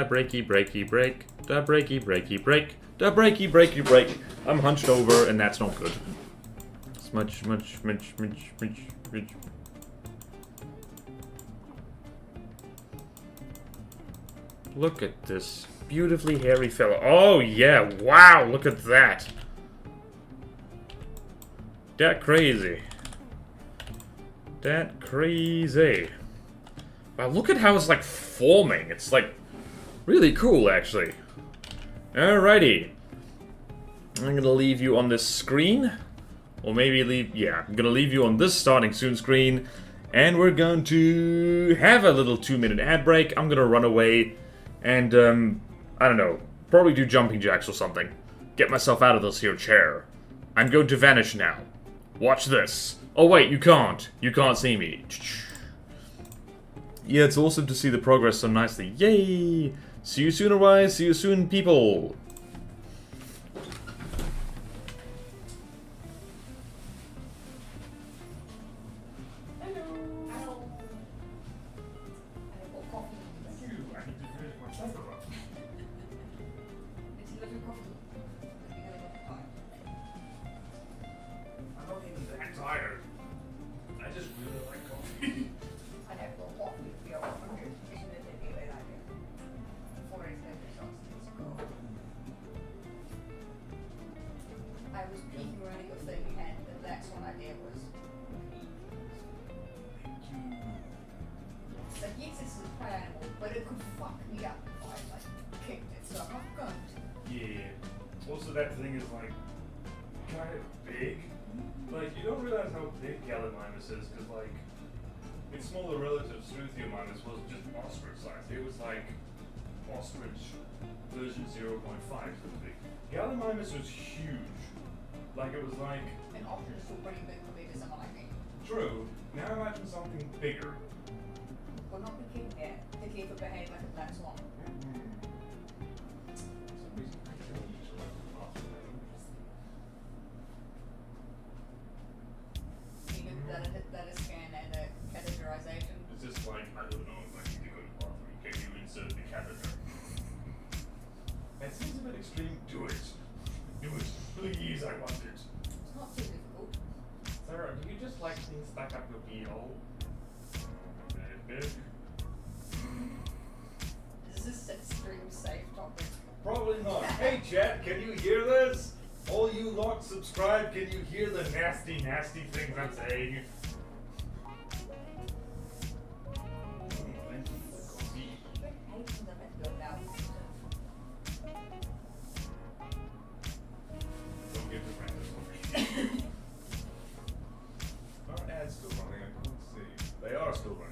Speaker 1: Da breaky breaky break. Da breaky breaky break. Da breaky breaky break. I'm hunched over and that's not good. Smudge. Look at this beautifully hairy fella. Oh yeah, wow, look at that. That crazy. That crazy. Wow, look at how it's like forming. It's like really cool actually. Alrighty. I'm gonna leave you on this screen. Or maybe leave, yeah, I'm gonna leave you on this starting soon screen. And we're going to have a little 2-minute ad break. I'm gonna run away and, I don't know, probably do jumping jacks or something. Get myself out of this here chair. I'm going to vanish now. Watch this. Oh wait, you can't. You can't see me. Yeah, it's awesome to see the progress so nicely. Yay! See you soon, alright? See you soon, people. That thing is like kind of big. Like you don't realize how big Gallimimus is because like its smaller relative Struthiomimus was just ostrich size. It was like ostrich version 0.5 so big. Gallimimus was huge. Like it was like
Speaker 2: An ostrich is still pretty big compared to someone like me.
Speaker 1: True. Now imagine something bigger.
Speaker 2: Will not be kicked yet. The keeper behave like a black swan. That is scan and a catheterization.
Speaker 1: It's just like, I don't know, if I need to go to the bathroom. Can you insert the catheter? That seems a bit extreme. Do it. Do it. Please, I want it.
Speaker 2: It's not too difficult.
Speaker 1: Sarah, do you just like things stuck up your pee hole? Very big.
Speaker 2: Is this extreme safe topic?
Speaker 1: Probably not. Hey chat, can you hear this? All you lot subscribe, can you hear the nasty, nasty things I'm saying? Don't give the random. Are ads still running? I can't see. They are still running.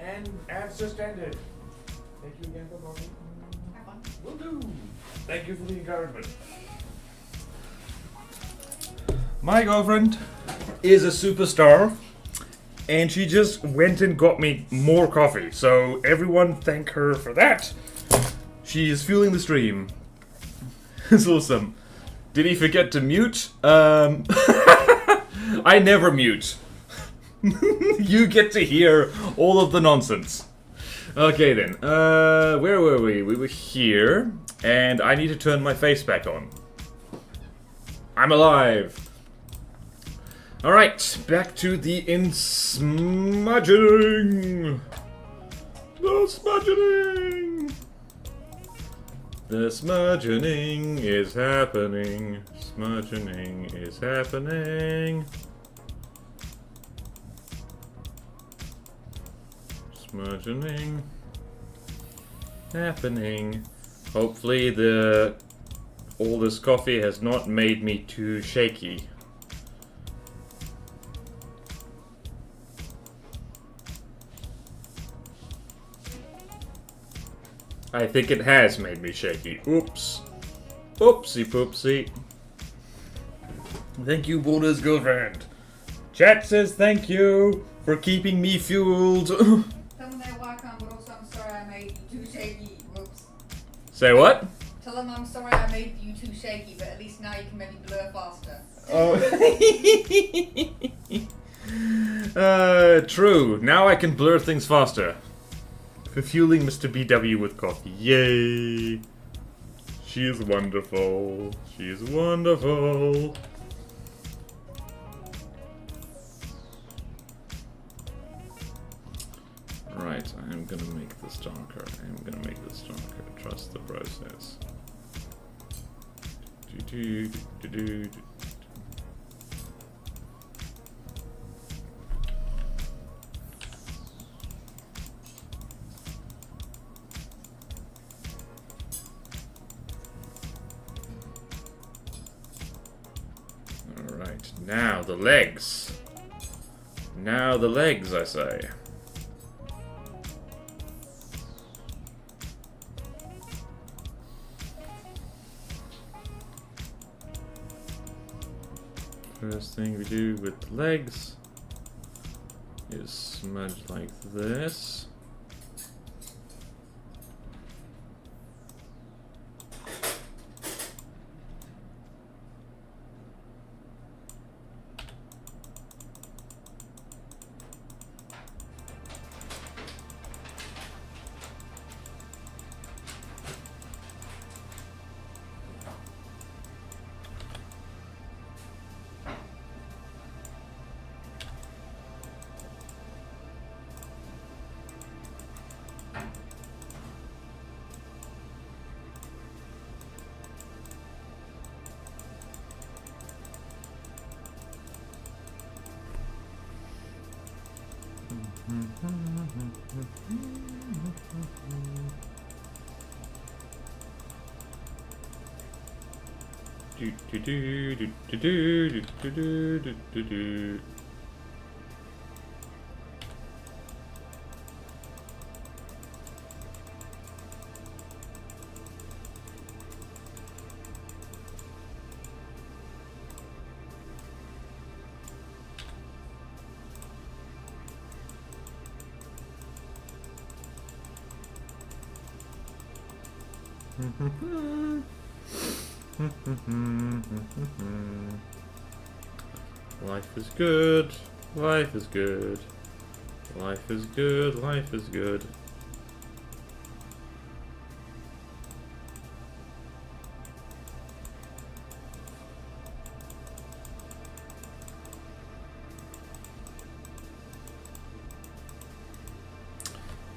Speaker 1: And ads just ended. Thank you again for watching.
Speaker 2: Have fun.
Speaker 1: Will do. Thank you for the encouragement. My girlfriend is a superstar, and she just went and got me more coffee. So everyone thank her for that. She is fueling the stream. It's awesome. Did he forget to mute? I never mute. You get to hear all of the nonsense. Okay then, where were we? We were here, and I need to turn my face back on. I'm alive. Alright, back to the smudging. The smudging. The smudging is happening. Smudging is happening. Smudging happening. Hopefully all this coffee has not made me too shaky. I think it has made me shaky. Oops. Oopsie poopsie. Thank you, Boda's girlfriend. Chat says thank you for keeping me fueled.
Speaker 2: Tell them they're welcome, but also I'm sorry I made you too shaky. Whoops.
Speaker 1: Say what?
Speaker 2: Tell them I'm sorry I made you too shaky, but at least now you can maybe blur faster.
Speaker 1: Oh. True. Now I can blur things faster. Refueling Mr. BW with coffee. Yay. She is wonderful. She is wonderful. Right, I am gonna make this darker. I am gonna make this darker. Trust the process. Alright, now the legs. Now the legs, I say. First thing we do with the legs is smudge like this. Life is good. Life is good. Life is good. Life is good.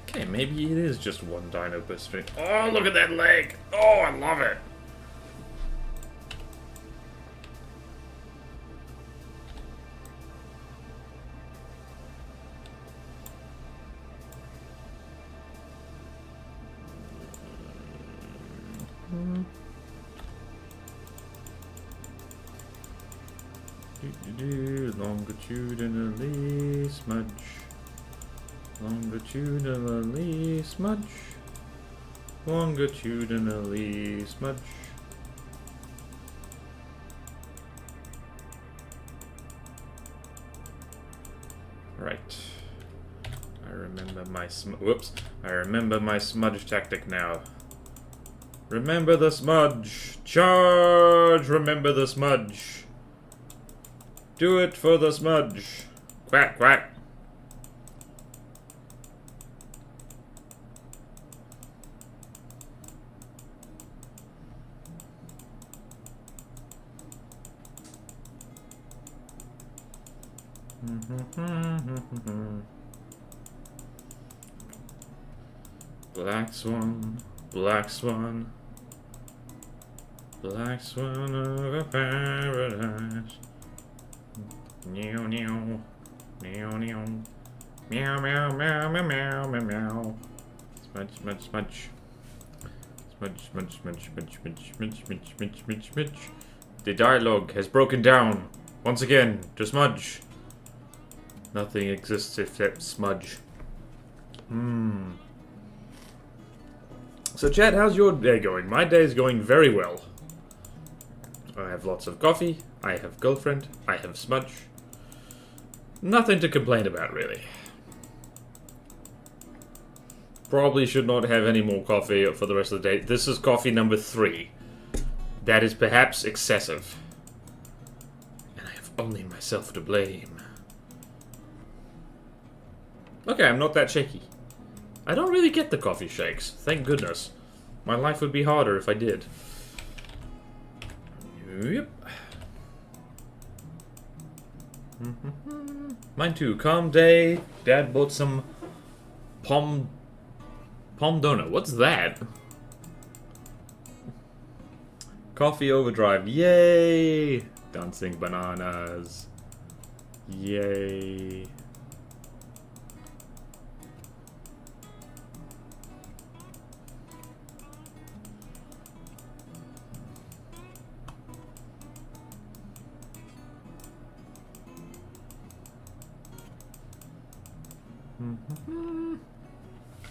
Speaker 1: Okay, maybe it is just one dino per string. Oh, look at that leg! Oh, I love it! Longitudinally smudge. Longitudinally smudge. Longitudinally smudge. Right. I remember my I remember my smudge tactic now. Remember the smudge. Charge! Remember the smudge. Do it for the smudge. Quack, quack. Black swan, black swan, black swan over paradise. Meow meow, meow meow, meow meow meow meow meow meow meow. Smudge, smudge, smudge. Smudge, smudge, smudge, smudge, smudge, smudge, smudge, smudge, smudge, smudge. The dialogue has broken down once again to smudge. Nothing exists except smudge. So chat, how's your day going? My day is going very well. I have lots of coffee, I have girlfriend, I have smudge. Nothing to complain about, really. Probably should not have any more coffee for the rest of the day. This is coffee number 3. That is perhaps excessive. And I have only myself to blame. Okay, I'm not that shaky. I don't really get the coffee shakes, thank goodness. My life would be harder if I did. Yep. Mine too. Calm day. Dad bought some Palm donut. What's that? Coffee overdrive. Yay! Dancing bananas. Yay.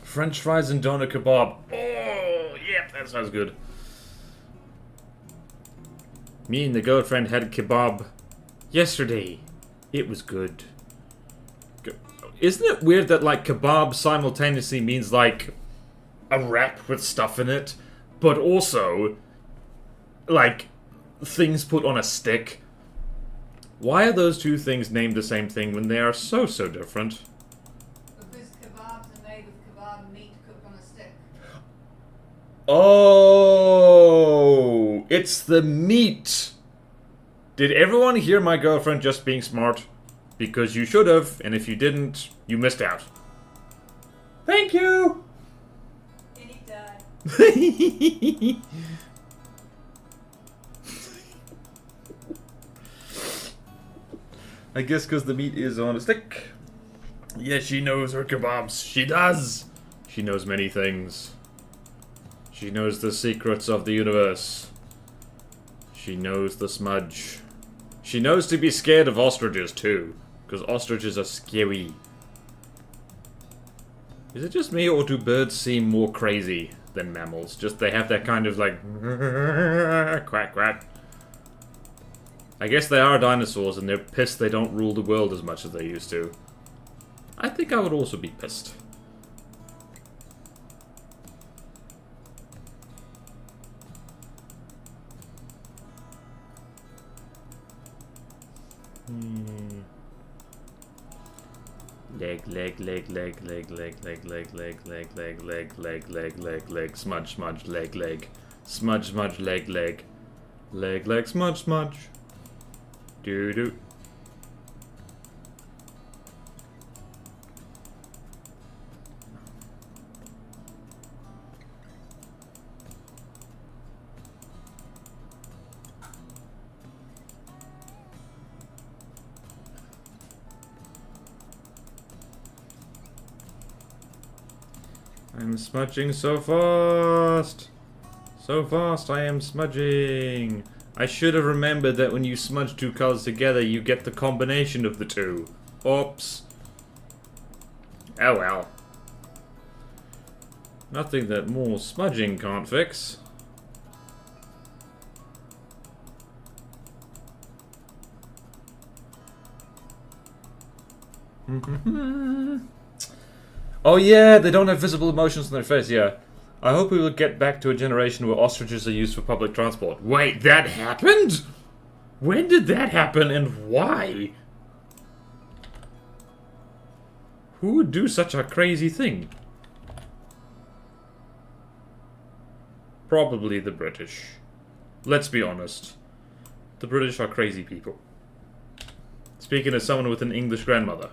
Speaker 1: French fries and doner kebab. Oh, yeah, that sounds good. Me and the girlfriend had kebab yesterday. It was good. Isn't it weird that, like, kebab simultaneously means, like, a wrap with stuff in it, but also, like, things put on a stick? Why are those two things named the same thing when they are so different? Oh, it's the meat. Did everyone hear my girlfriend just being smart? Because you should have, and if you didn't, you missed out. Thank you.
Speaker 2: Anytime.
Speaker 1: I guess because the meat is on a stick. Yeah, she knows her kebabs. She does. She knows many things. She knows the secrets of the universe. She knows the smudge. She knows to be scared of ostriches, too. Because ostriches are scary. Is it just me, or do birds seem more crazy than mammals? Just they have that kind of, like... quack, quack. I guess they are dinosaurs, and they're pissed they don't rule the world as much as they used to. I think I would also be pissed. Leg, leg, leg, leg, leg, leg, leg, leg, leg, leg, leg, leg, leg, leg, leg, leg, smudge, smudge, leg, leg, smudge, smudge, leg, leg, leg, leg, smudge, smudge, doo doo. I'm smudging so fast! So fast I am smudging! I should have remembered that when you smudge two colors together, you get the combination of the two. Oops. Oh well. Nothing that more smudging can't fix. Oh yeah, they don't have visible emotions on their face, yeah. I hope we will get back to a generation where ostriches are used for public transport. Wait, that happened? When did that happen and why? Who would do such a crazy thing? Probably the British. Let's be honest. The British are crazy people. Speaking as someone with an English grandmother.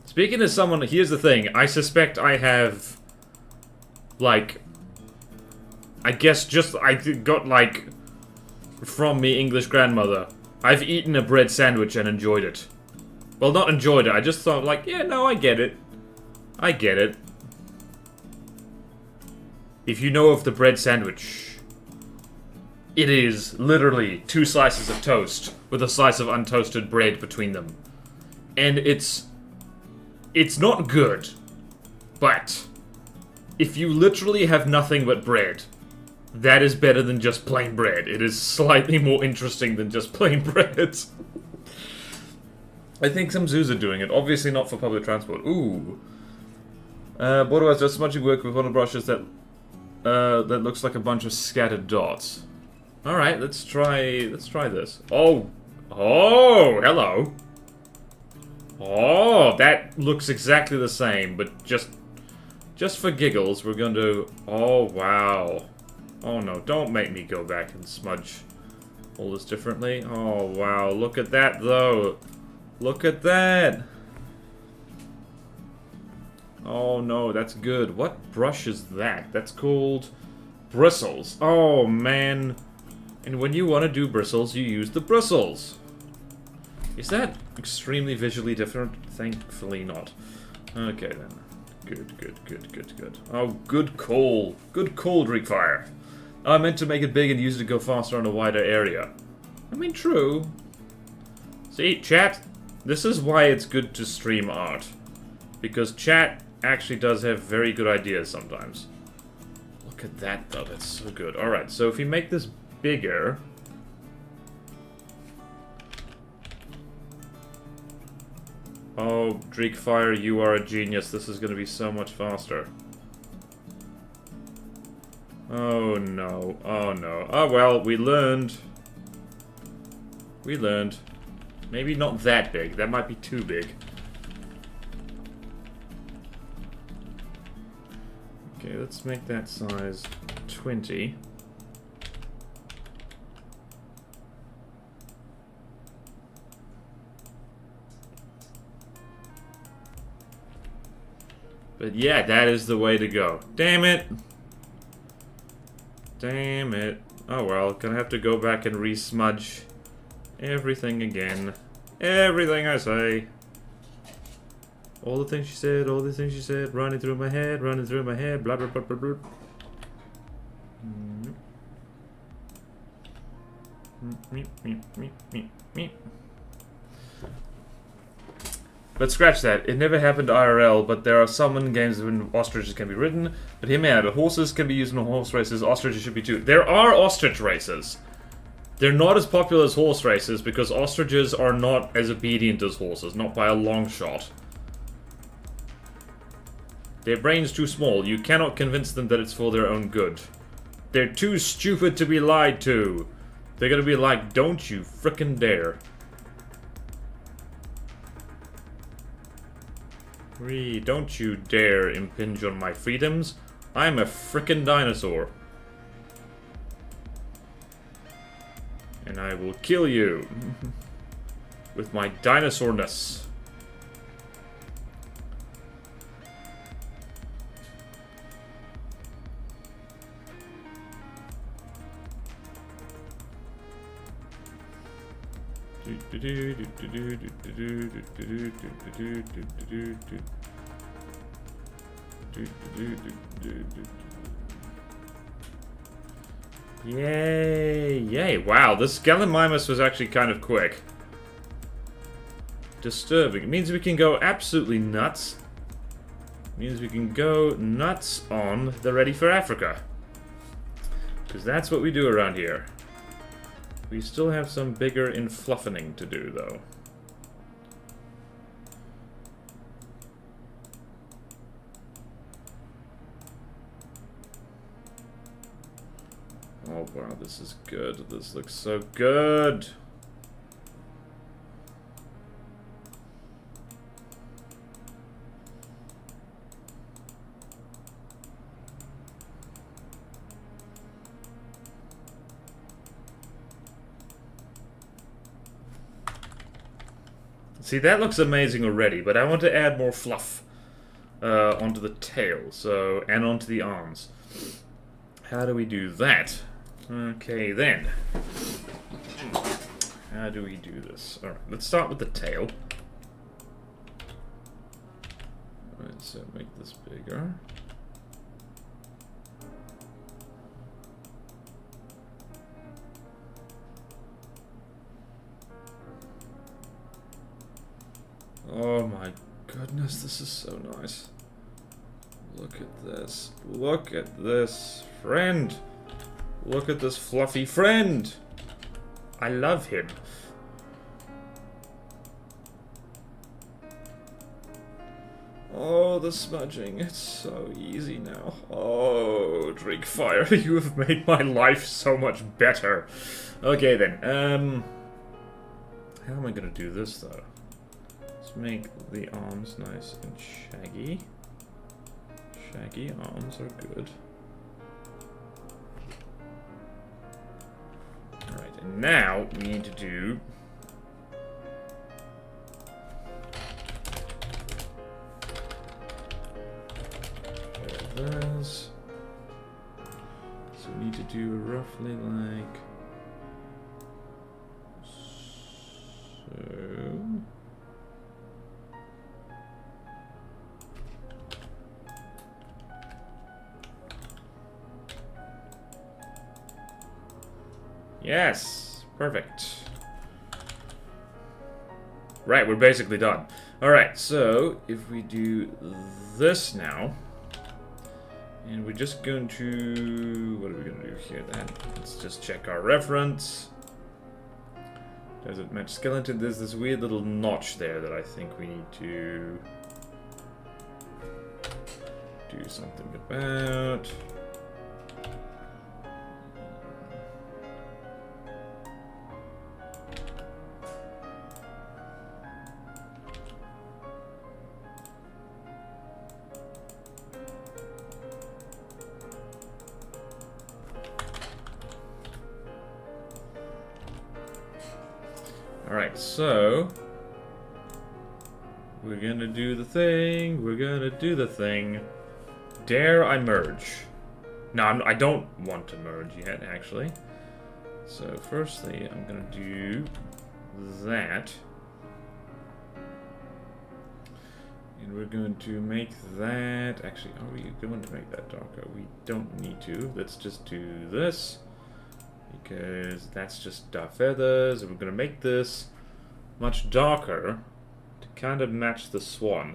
Speaker 1: Speaking as someone, here's the thing. I suspect I have, like, I guess just, I got, like, from me English grandmother. I've eaten a bread sandwich and enjoyed it. Well, not enjoyed it. I just thought, like, yeah, no, I get it. I get it. If you know of the bread sandwich, it is literally 2 slices of toast with a slice of untoasted bread between them. And it's not good, but if you literally have nothing but bread, that is better than just plain bread. It is slightly more interesting than just plain bread. I think some zoos are doing it, obviously not for public transport. Ooh. Bordeaux has just smudging work with one of the brushes that that looks like a bunch of scattered dots. Alright, let's try this. Oh! Oh! Hello! Oh! That looks exactly the same, but just for giggles, we're going to... Oh, wow. Oh, no. Don't make me go back and smudge all this differently. Oh, wow. Look at that, though. Look at that. Oh, no. That's good. What brush is that? That's called bristles. Oh, man. And when you want to do bristles, you use the bristles. Is that extremely visually different? Thankfully not. Okay, then. Good. Oh, good call. Good call, Recollections. I meant to make it big and use it to go faster on a wider area. I mean, true. See, chat, this is why it's good to stream art. Because chat actually does have very good ideas sometimes. Look at that, though. That's so good. Alright, so if we make this bigger... Oh, Recollections, you are a genius. This is going to be so much faster. Oh no. Oh no. Oh well, we learned. We learned. Maybe not that big. That might be too big. Okay, let's make that size 20. But yeah, that is the way to go. Damn it! Damn it. Oh well, gonna have to go back and re-smudge everything again. Everything I say. All the things she said, all the things she said, running through my head, blah blah blah blah blah. But scratch that. It never happened IRL, but there are some in games when ostriches can be ridden. But hear me out. Horses can be used in horse races. Ostriches should be too. There are ostrich races. They're not as popular as horse races because ostriches are not as obedient as horses. Not by a long shot. Their brain's too small. You cannot convince them that it's for their own good. They're too stupid to be lied to. They're gonna be like, don't you frickin' dare. Don't you dare impinge on my freedoms. I'm a frickin' dinosaur. And I will kill you. With my dinosaurness. Yay! Yay! Wow, this Gallimimus was actually kind of quick. Disturbing. It means we can go absolutely nuts. It means we can go nuts on the Ready for Africa. Because that's what we do around here. We still have some bigger influffening to do, though. Oh wow, this is good. This looks so good. See, that looks amazing already, but I want to add more fluff onto the tail, so, and onto the arms. How do we do that? Okay, then. How do we do this? Alright, let's start with the tail. Alright, so make this bigger. Oh my goodness, this is so nice. Look at this. Look at this friend. Look at this fluffy friend. I love him. Oh, the smudging. It's so easy now. Oh, drink fire. You have made my life so much better. Okay, then. How am I gonna do this, though? Let's make the arms nice and shaggy. Shaggy arms are good. Alright, and now we need to do... This. So we need to do roughly like... So... Yes! Perfect. Right, we're basically done. Alright, so if we do this now, and we're just going to... What are we going to do here then? Let's just check our reference. Does it match skeleton? There's this weird little notch there that I think we need to do something about. Alright, so we're gonna do the thing. We're gonna do the thing. Dare I merge? No, I don't want to merge yet, actually. So, firstly, I'm gonna do that. And we're going to make that... Actually, are we going to make that darker? We don't need to. Let's just do this. Because that's just our feathers. And we're going to make this much darker to kind of match the swan.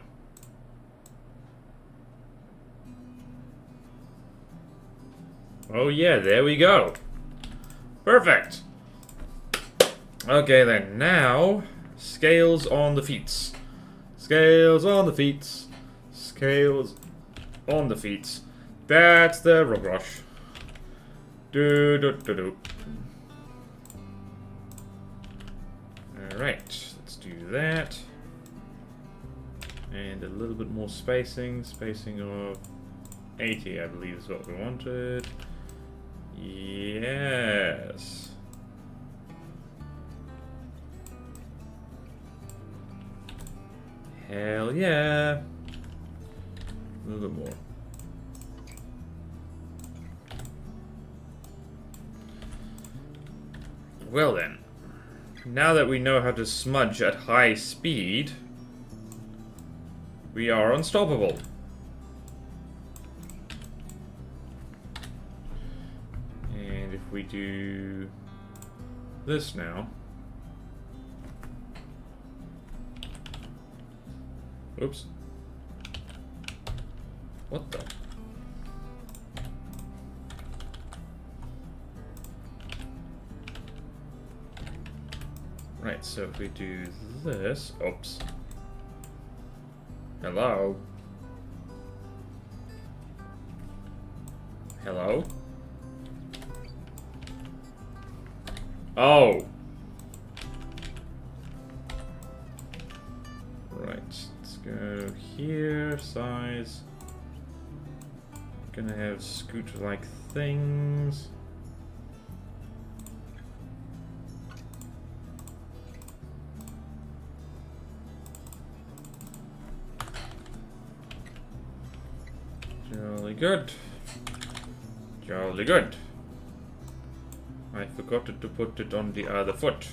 Speaker 1: Oh yeah, there we go. Perfect. Okay then, now scales on the feet. Scales on the feet. Scales on the feet. That's the rug rush. Do do do do. Alright, let's do that. And a little bit more spacing. Spacing of 80, I believe, is what we wanted. Yes. Hell yeah. A little bit more. Well then, now that we know how to smudge at high speed, we are unstoppable. And if we do this now... Oops. What the? Right, so if we do this... Oops. Hello? Hello? Oh! Right, let's go here, size. Gonna have scooter-like things. Jolly good. Jolly good. I forgot to put it on the other foot.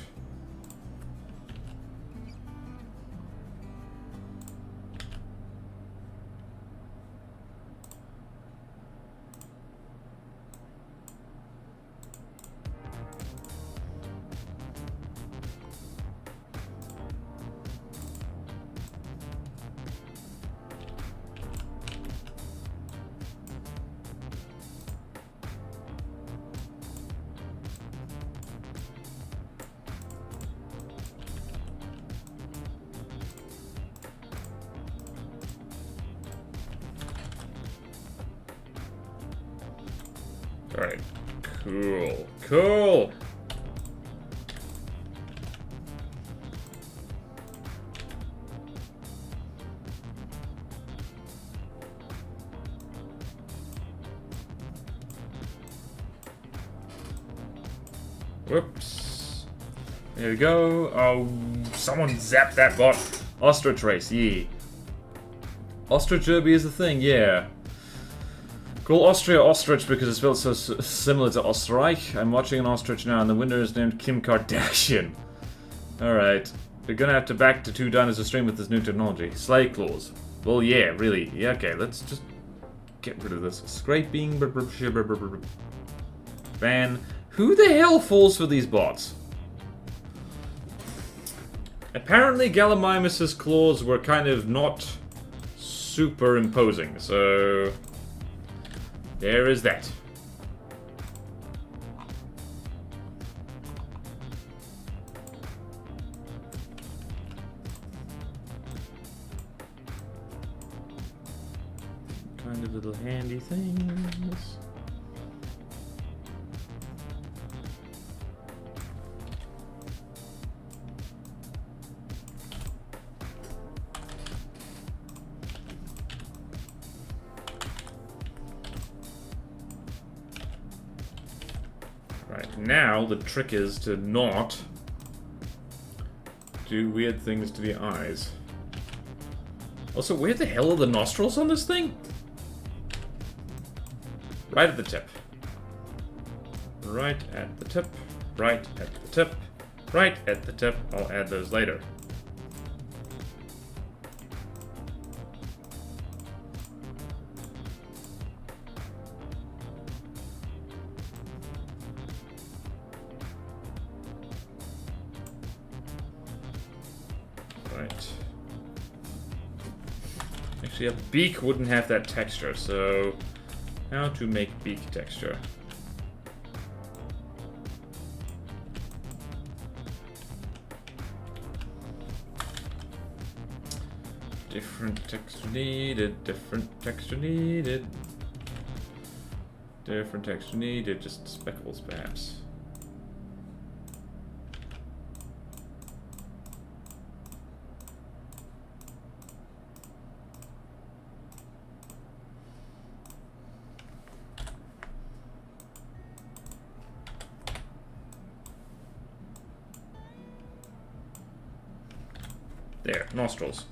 Speaker 1: Alright. Cool. Cool! Whoops. There we go. Oh, someone zapped that bot. Ostrich race, yeah. Ostrich derby is the thing, yeah. Call Austria ostrich because it spelled so similar to Österreich. I'm watching an ostrich now and the winner is named Kim Kardashian. Alright. We're gonna have to back to 2 dinosaur stream with this new technology. Slay claws. Well, yeah, really. Yeah, okay, let's just get rid of this. Scraping. Ban. Who the hell falls for these bots? Apparently Gallimimus' claws were kind of not super imposing, so there is that. Kind of little handy things. Right, now the trick is to not do weird things to the eyes. Also, where the hell are the nostrils on this thing? Right at the tip. Right at the tip. Right at the tip. Right at the tip. I'll add those later. Actually, a beak wouldn't have that texture, so how to make beak texture? Different texture needed, different texture needed. Different texture needed, just speckles perhaps. There, nostrils.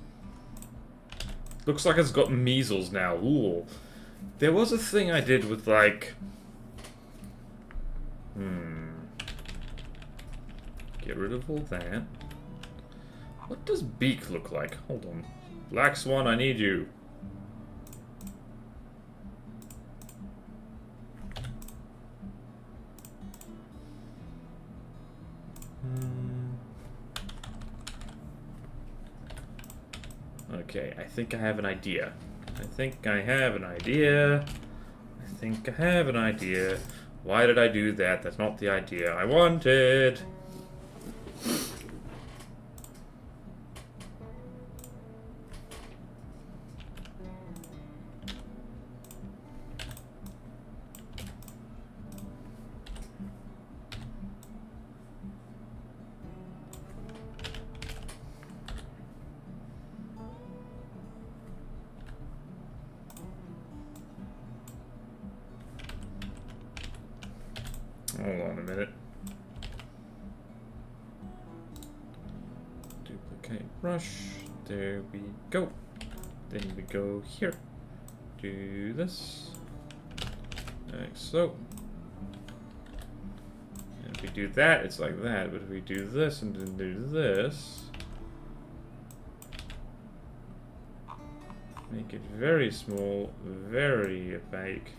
Speaker 1: Looks like it's got measles now. Ooh. There was a thing I did with, like... Get rid of all that. What does beak look like? Hold on. Black Swan, I need you. Okay, I think I have an idea. I think I have an idea. Why did I do that? That's not the idea I wanted. Hold on a minute. Duplicate brush. There we go. Then we go here. Do this. Like so. And if we do that, it's like that. But if we do this and then do this, make it very small, very opaque.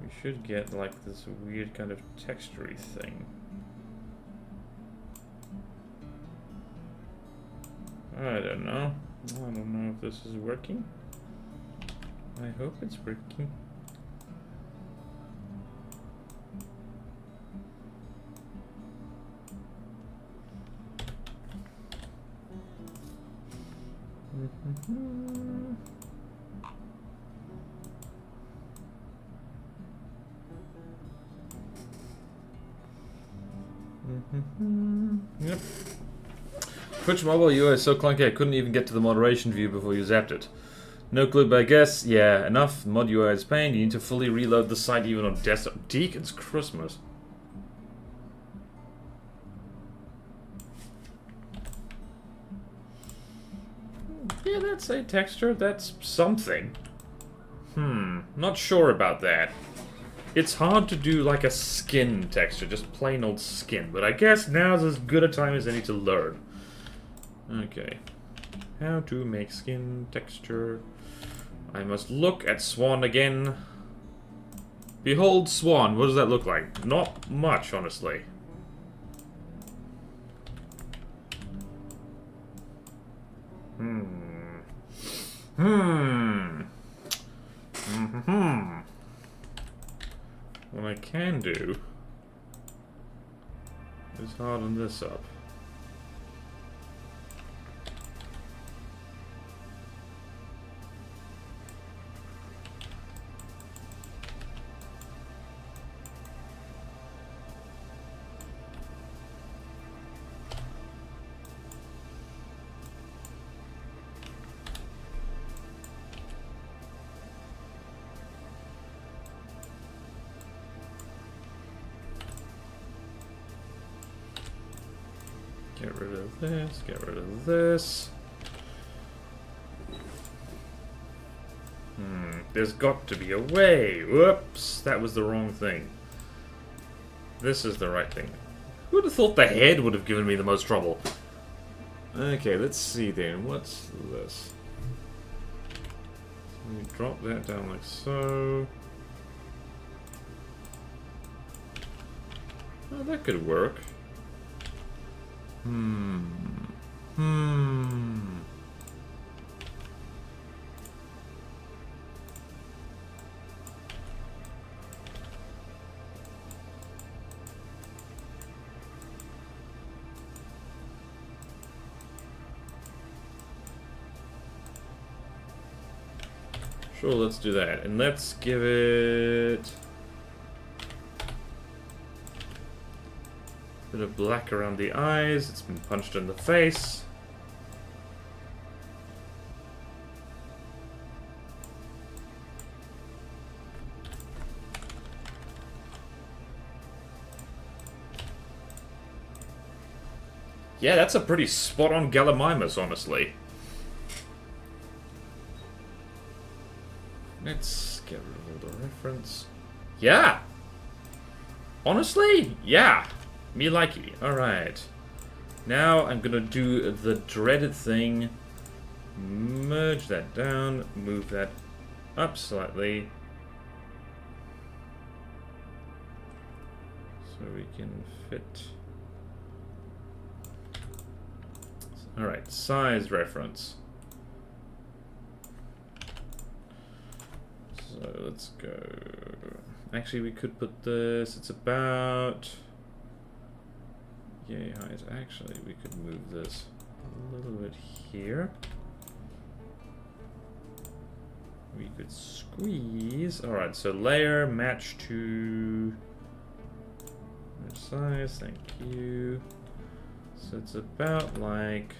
Speaker 1: We should get like this weird kind of textury thing. I don't know. I don't know if this is working. I hope it's working. Yep. Twitch mobile UI is so clunky I couldn't even get to the moderation view before you zapped it. No clue, but I guess, yeah, enough. Mod UI is pain. You need to fully reload the site even on desktop. Deacon's Christmas. Yeah, that's a texture. That's something. Not sure about that. It's hard to do like a skin texture, just plain old skin. But I guess now's as good a time as any to learn. Okay. How to make skin texture. I must look at Swan again. Behold Swan. What does that look like? Not much, honestly. What I can do is harden this up. Get rid of this, get rid of this. There's got to be a way. Whoops, that was the wrong thing. This is the right thing. Who would have thought the head would have given me the most trouble? Okay, let's see then. What's this? Let me drop that down like so. Oh, that could work. Sure, let's do that. And let's give it a bit of black around the eyes. It's been punched in the face. Yeah, that's a pretty spot-on Gallimimus, honestly. Let's get rid of all the reference. Yeah! Honestly, yeah. Me likey. Alright. Now I'm gonna do the dreaded thing. Merge that down. Move that up slightly. So we can fit. Alright, size reference. So let's go. Actually, we could put this. It's about. Yay height. Actually, we could move this a little bit here. We could squeeze. Alright, so layer match to size. Thank you. So it's about like.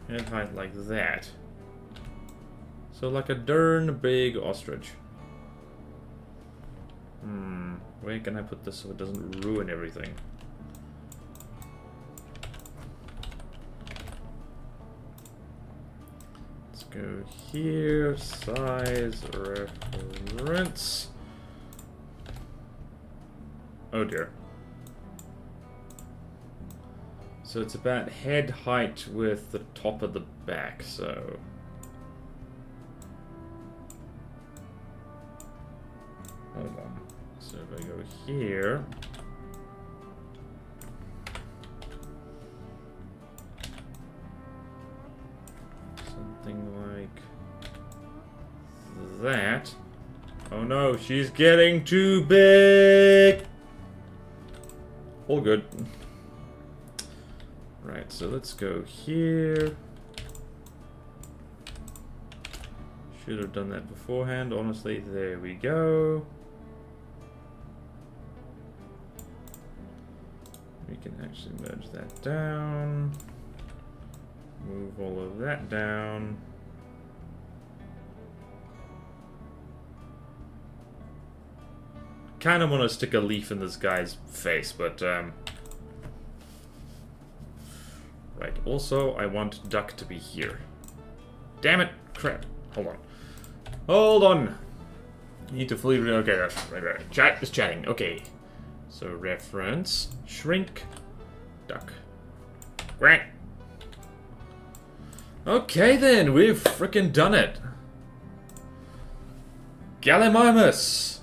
Speaker 1: Head height like that. So like a darn big ostrich. Where can I put this so it doesn't ruin everything? Let's go here, size reference. Oh dear. So it's about head height with the top of the back, so. Hold on. So if I go here. Something like that. Oh no, she's getting too big! All good. Right, so let's go here. Should have done that beforehand, honestly. There we go. We can actually merge that down. Move all of that down. Kind of want to stick a leaf in this guy's face, but right. Also, I want duck to be here. Damn it! Crap. Hold on. Hold on. Need to fully. Okay, right. Chat is chatting. Okay. So reference shrink duck. Right. Okay then, we've frickin' done it. Gallimimus.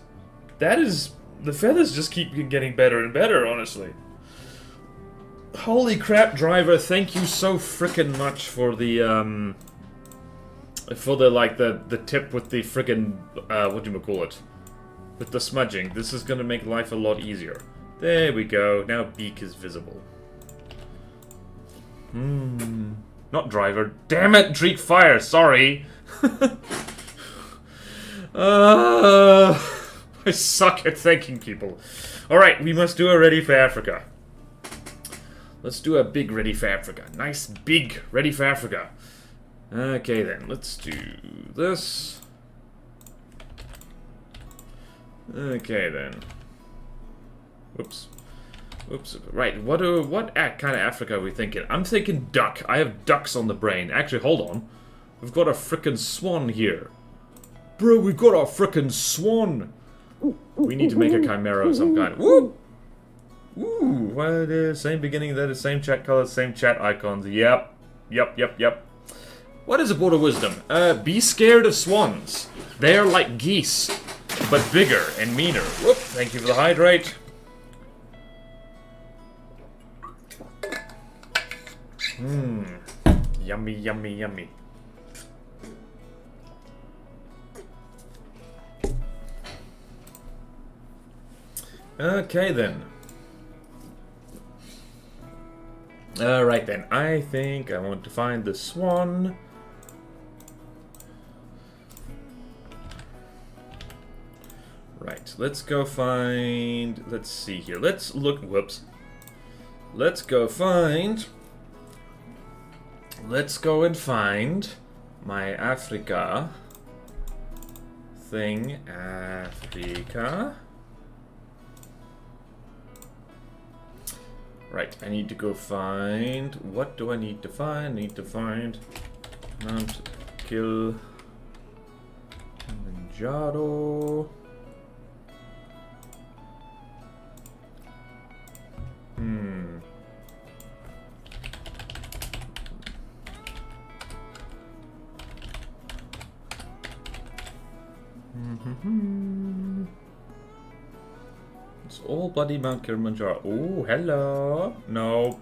Speaker 1: That is... The feathers just keep getting better and better, honestly. Holy crap, driver, thank you so frickin' much for the, the tip with the frickin', whatchamacallit? With the smudging. This is gonna make life a lot easier. There we go, now beak is visible. Not driver. Damn it, Dreek Fire, sorry! I suck at thanking people. Alright, we must do a Ready for Africa. Let's do a big Ready for Africa. Nice big Ready for Africa. Okay then, let's do this. Okay then. Whoops. Oops. Right, what kind of Africa are we thinking? I'm thinking duck. I have ducks on the brain. Actually, hold on. We've got a frickin' swan here. Bro, we've got a frickin' swan! We need to make a chimera of some kind. Woo! Woo! Well, the same beginning, the same chat colors, same chat icons. Yep. What is a word of wisdom? Be scared of swans. They're like geese, but bigger and meaner. Whoop! Thank you for the hydrate. Yummy, yummy, yummy. Okay then. Alright then, I think I want to find the swan. Right, let's go find... Let's see here. Let's look... Whoops. Let's go find... Let's go and find my Africa thing. Africa. Right, I need to go find... What do I need to find? I need to find... Mount Kilimanjaro. It's all bloody Mount Kilimanjaro. Oh, hello. No.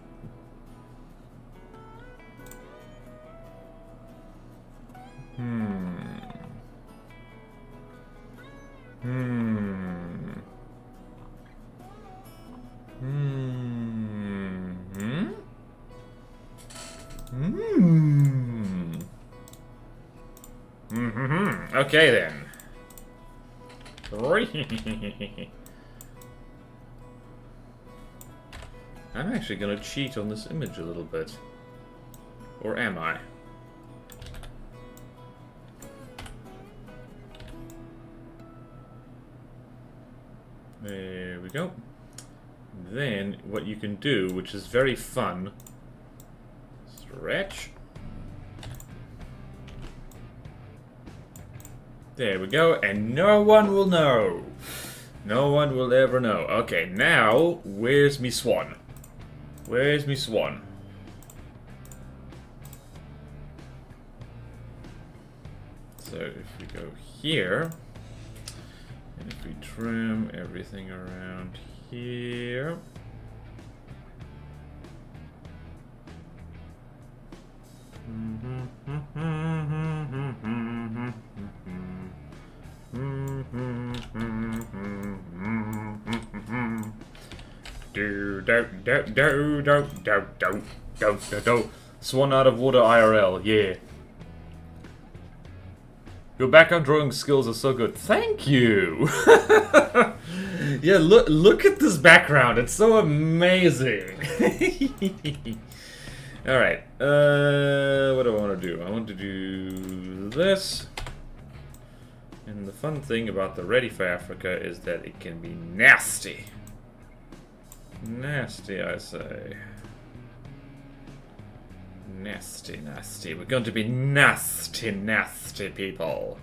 Speaker 1: Okay then. I'm actually gonna cheat on this image a little bit. Or am I? There we go. Then, what you can do, which is very fun, stretch. There we go, and no one will know. No one will ever know. Okay, now, where's me swan? Where's me swan? So, if we go here, and if we trim everything around here. Swan out of water IRL, yeah. Your background drawing skills are so good. Thank you! Yeah, look at this background. It's so amazing. All right. What do I want to do? I want to do this. And the fun thing about the Ready for Africa is that it can be nasty. Nasty, I say. Nasty, nasty. We're going to be nasty, nasty people.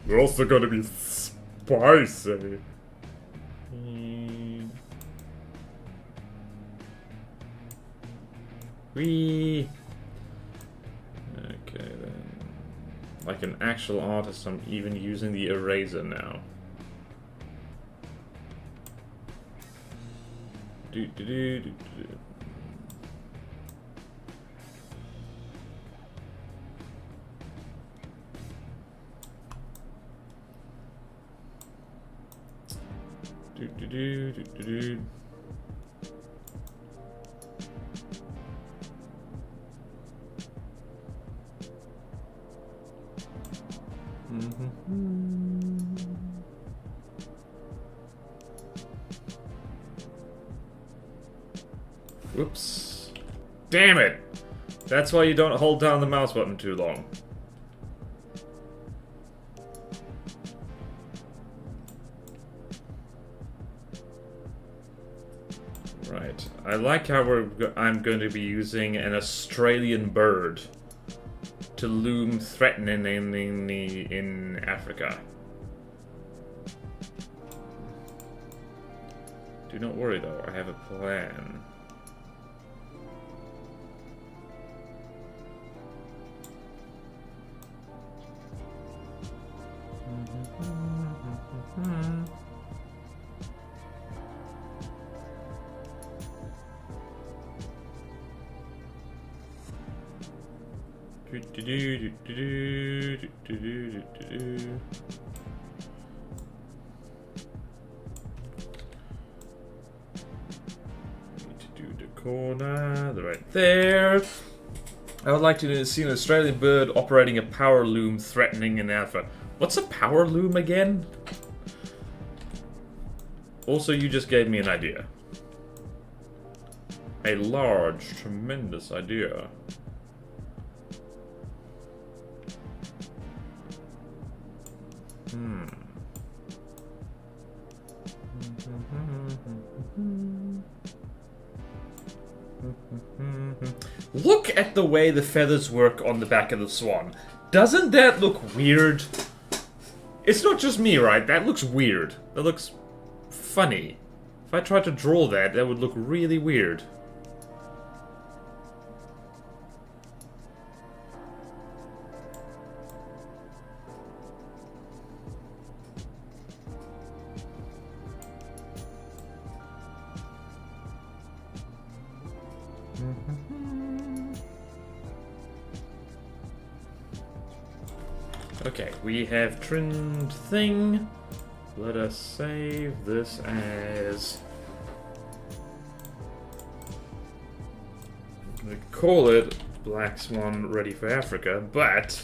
Speaker 1: We're also going to be spicy. Wee. Okay then. Like an actual artist, I'm even using the eraser now. Do do do do do. Do do do do do do. Whoops. Damn it! That's why you don't hold down the mouse button too long. Right. I like how I'm going to be using an Australian bird to loom threatening in Africa. Do not worry though, I have a plan. Corner, right there. I would like to see an Australian bird operating a power loom threatening an alpha. What's a power loom again? Also, you just gave me an idea. A large, tremendous idea. Look at the way the feathers work on the back of the swan. Doesn't that look weird? It's not just me, right? That looks weird. That looks funny. If I tried to draw that, that would look really weird. Okay, we have trimmed thing. Let us save this as... we call it Black Swan Ready for Africa, but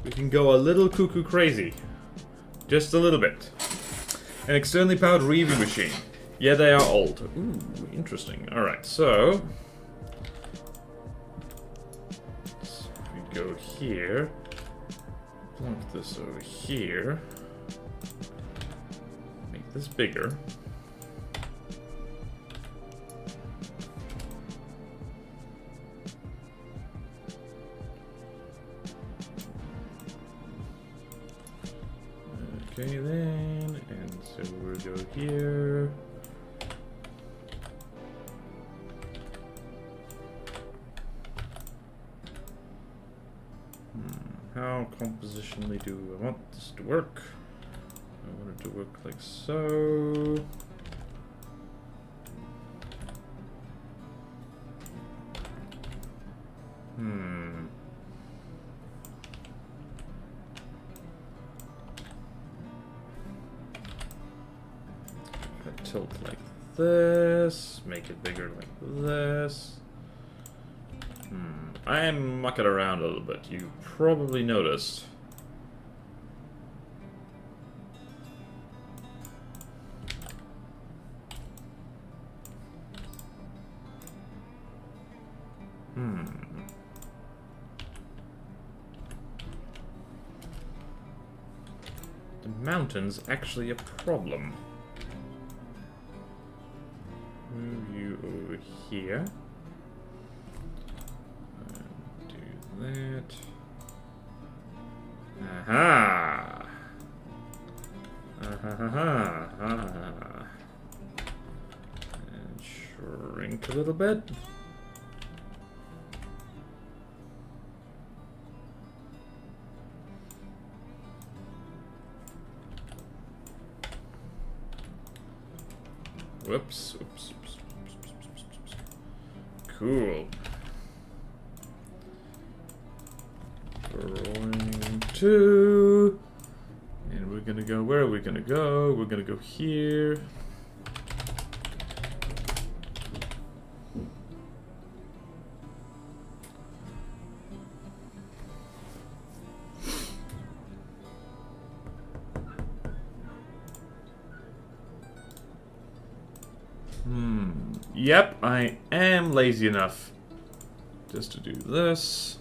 Speaker 1: we can go a little cuckoo crazy. Just a little bit. An externally powered reeving machine. Yeah, they are old. Ooh, interesting. Alright, so... we go here. Plunk this over here. Make this bigger. Okay then, and so we'll go here. How compositionally do I want this to work? I want it to work like so. If I tilt like this, make it bigger like this. I am mucking around a little bit. You probably noticed. the mountain's actually a problem. Move you over here. And do that. Aha! Aha! And shrink a little bit. Whoops, oops, oops, oops, oops, oops. Cool. Going to... And we're gonna go, where are we gonna go? We're gonna go here. Yep, I am lazy enough just to do this.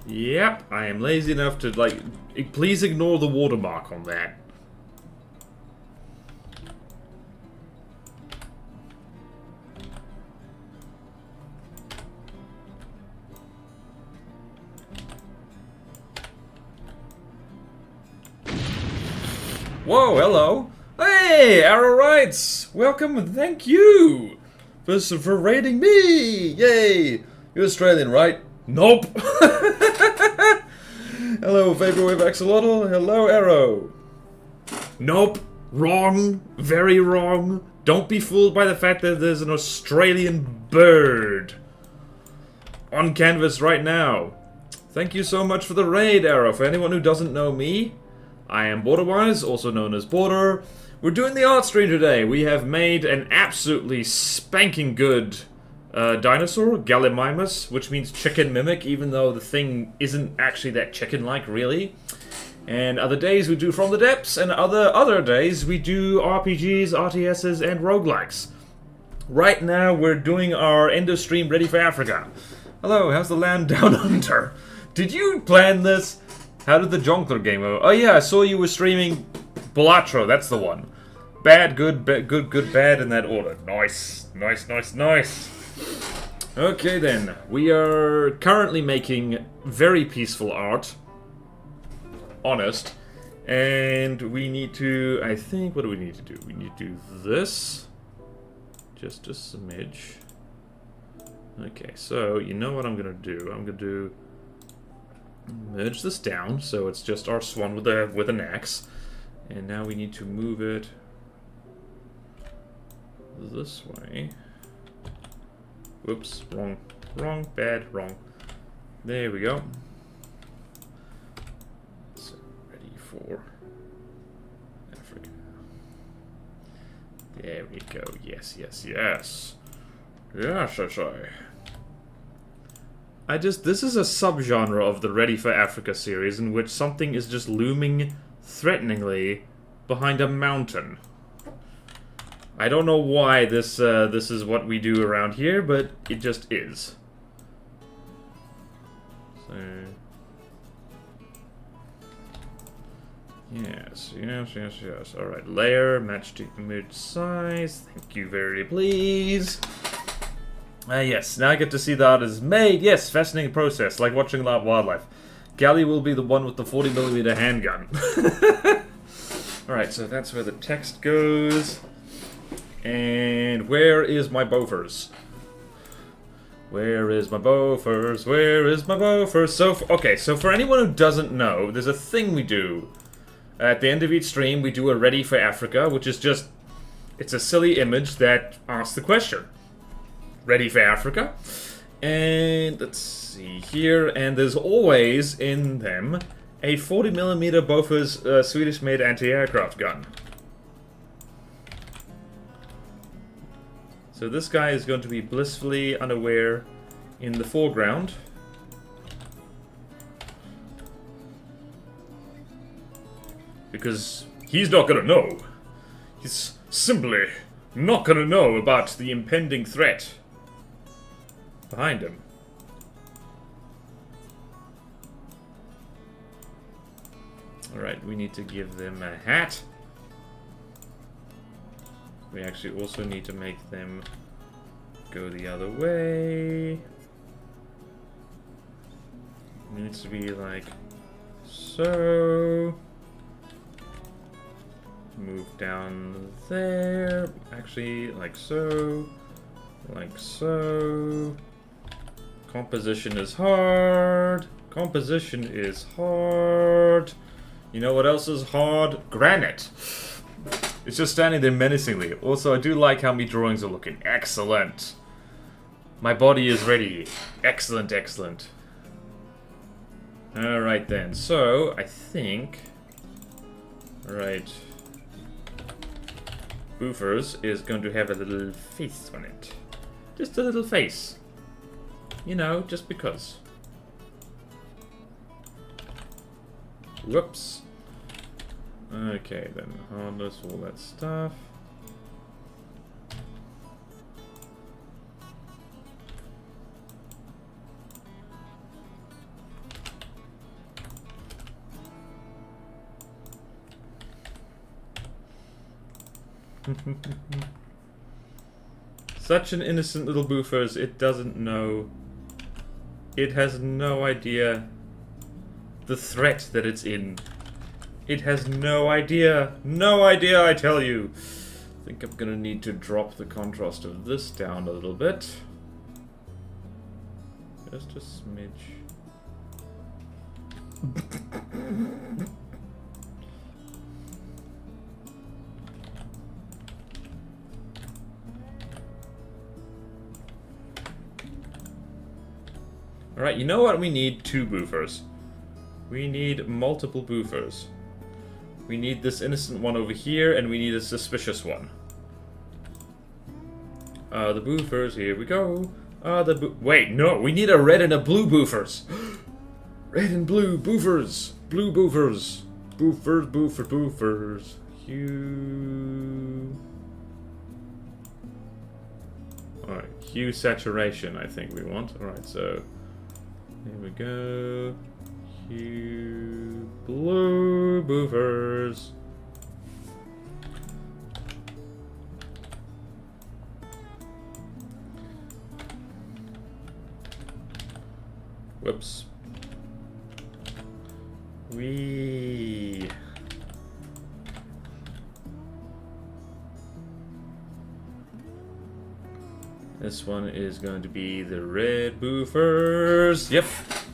Speaker 1: Yep, I am lazy enough to, like, please ignore the watermark on that. Whoa, hello. Hey, Arrow Rights. Welcome and thank you for raiding me. Yay. You're Australian, right? Nope. Hello, Vaporwave Axolotl. Hello, Arrow. Nope. Wrong. Very wrong. Don't be fooled by the fact that there's an Australian bird on canvas right now. Thank you so much for the raid, Arrow. For anyone who doesn't know me, I am Borderwise, also known as Border. We're doing the art stream today. We have made an absolutely spanking good dinosaur, Gallimimus, which means chicken mimic, even though the thing isn't actually that chicken-like, really. And other days we do From the Depths, and other days we do RPGs, RTSs, and roguelikes. Right now we're doing our end of stream Ready for Africa. Hello, how's the land down under? Did you plan this? How did the Jonkler game go? Oh yeah, I saw you were streaming Balatro, that's the one. Bad, good, good, bad in that order. Nice, nice, nice, nice. Okay then, we are currently making very peaceful art. Honest. And we need to, I think, what do we need to do? We need to do this. Just a smidge. Okay, so you know what I'm gonna do? I'm gonna do... merge this down, so it's just our swan with an axe. And now we need to move it this way. Whoops, wrong, bad, wrong. There we go. So, ready for Africa. There we go, yes, yes, yes. Yes, I say. This is a subgenre of the Ready for Africa series in which something is just looming threateningly behind a mountain. I don't know why this is what we do around here, but it just is. So... yes, yes, yes, yes. Alright, layer, match to image size. Thank you very please. Yes, now I get to see the art is made. Yes, fascinating process, like watching live wildlife. Gally will be the one with the 40mm handgun. Alright, so that's where the text goes. And where is my Bofors? Where is my Bofors? Where is my Bofors? So, okay, so for anyone who doesn't know, there's a thing we do. At the end of each stream, we do a Ready for Africa, which is just... it's a silly image that asks the question. Ready for Africa? And let's see here, and there's always in them a 40mm Bofors Swedish-made anti-aircraft gun. So this guy is going to be blissfully unaware in the foreground. Because he's not gonna know. He's simply not gonna know about the impending threat behind him. Alright, we need to give them a hat. We actually also need to make them go the other way. Needs to be like so. Move down there. Actually, like so. Like so. Composition is hard. Composition is hard. You know what else is hard? Granite. It's just standing there menacingly. Also, I do like how my drawings are looking. Excellent. My body is ready. Excellent, excellent. Alright then. So, I think... Alright. Boofers is going to have a little face on it. Just a little face. You know, just because. Whoops. Okay, then hardness, all that stuff. Such an innocent little boofers, it doesn't know. It has no idea the threat that it's in. It has no idea. No idea, I tell you. I think I'm gonna need to drop the contrast of this down a little bit. Just a smidge. Alright, you know what? We need 2 boofers. We need multiple boofers. We need this innocent one over here, and we need a suspicious one. The boofers, here we go. Wait, no, we need a red and a blue boofers. Red and blue boofers. Blue boofers. Boofers, boofers. Hue. Alright, hue saturation, I think we want. Alright, so here we go. Hue blue boofers. Whoops. Wee. This one is going to be the red boofers. Yep.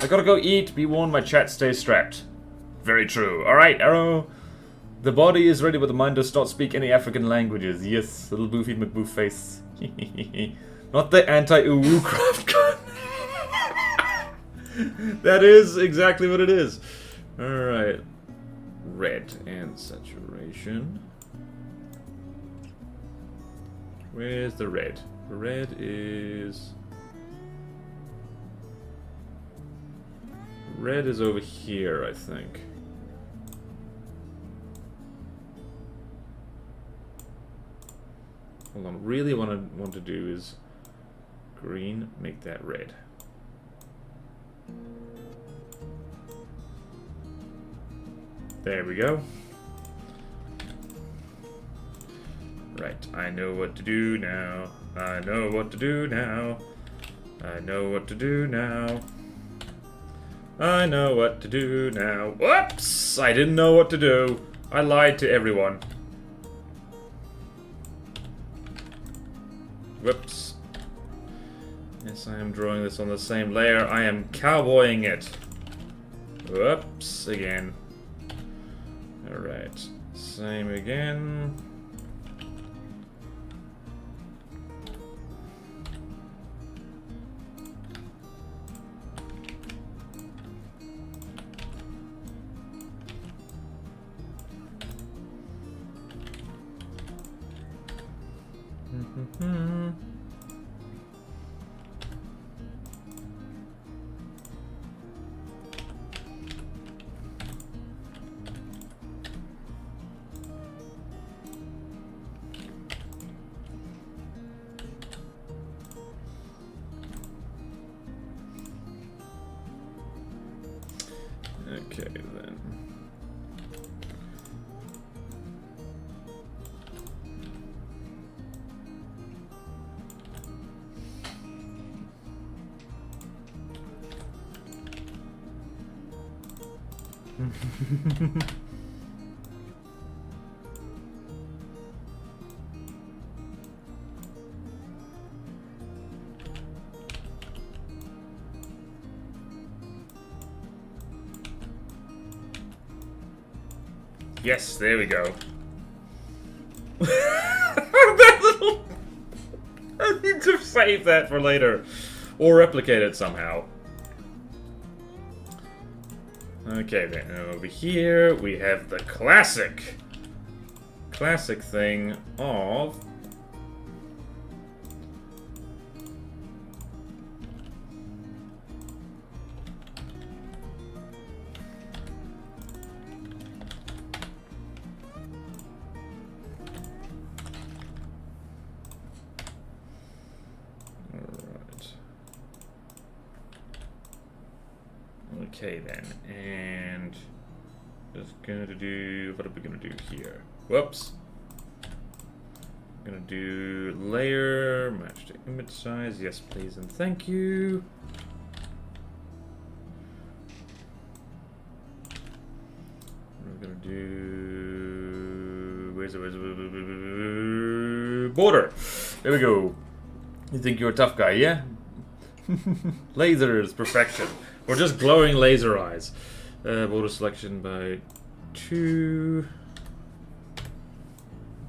Speaker 1: I gotta go eat. Be warned, my chat stays strapped. Very true. Alright, Arrow. The body is ready, but the mind does not speak any African languages. Yes, little Boofy McBoof face. Not the anti-uwu craft gun. That is exactly what it is. Alright. Red and saturation. Where's the red? The red is... Red is over here, I think. Hold on, really what I want to do is green, make that red. There we go. Right, I know what to do now. I know what to do now. I know what to do now. I know what to do now. Whoops! I didn't know what to do. I lied to everyone. Whoops. Yes, I am drawing this on the same layer. I am cowboying it. Whoops, again. Alright. Same again. Okay, then. Yes, there we go. That little... I need to save that for later. Or replicate it somehow. Okay, then over here we have the classic thing of okay then, and just gonna do, what are we gonna do here? Whoops. Gonna do layer, match to image size, yes please and thank you. We're gonna do, where's it, border. There we go. You think you're a tough guy, yeah? Lasers, perfection. Or just glowing laser eyes. Border selection by 2.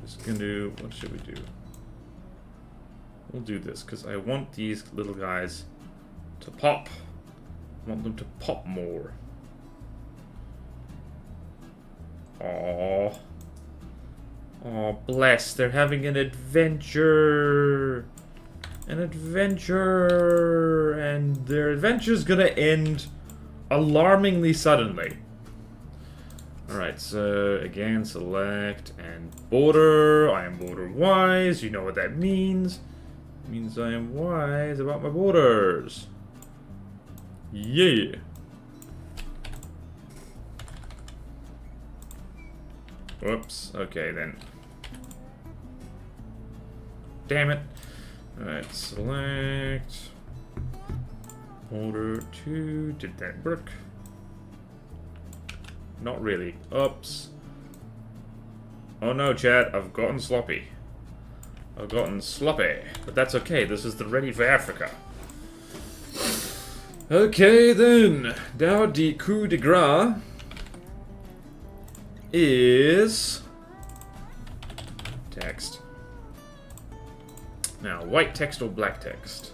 Speaker 1: Just gonna do, what should we do? We'll do this, because I want these little guys to pop. I want them to pop more. Aww. Aw, bless, they're having an adventure. An adventure, and their adventure's gonna end alarmingly suddenly. Alright, so again, select and border. I am border wise. You know what that means. It means I am wise about my borders. Yeah. Whoops. Okay then. Damn it. Alright, select border 2. Did that work? Not really. Oops. Oh no, chat, I've gotten sloppy. I've gotten sloppy. But that's okay, this is the Ready for Africa. Okay then. Now the coup de grace is text. Now, white text or black text?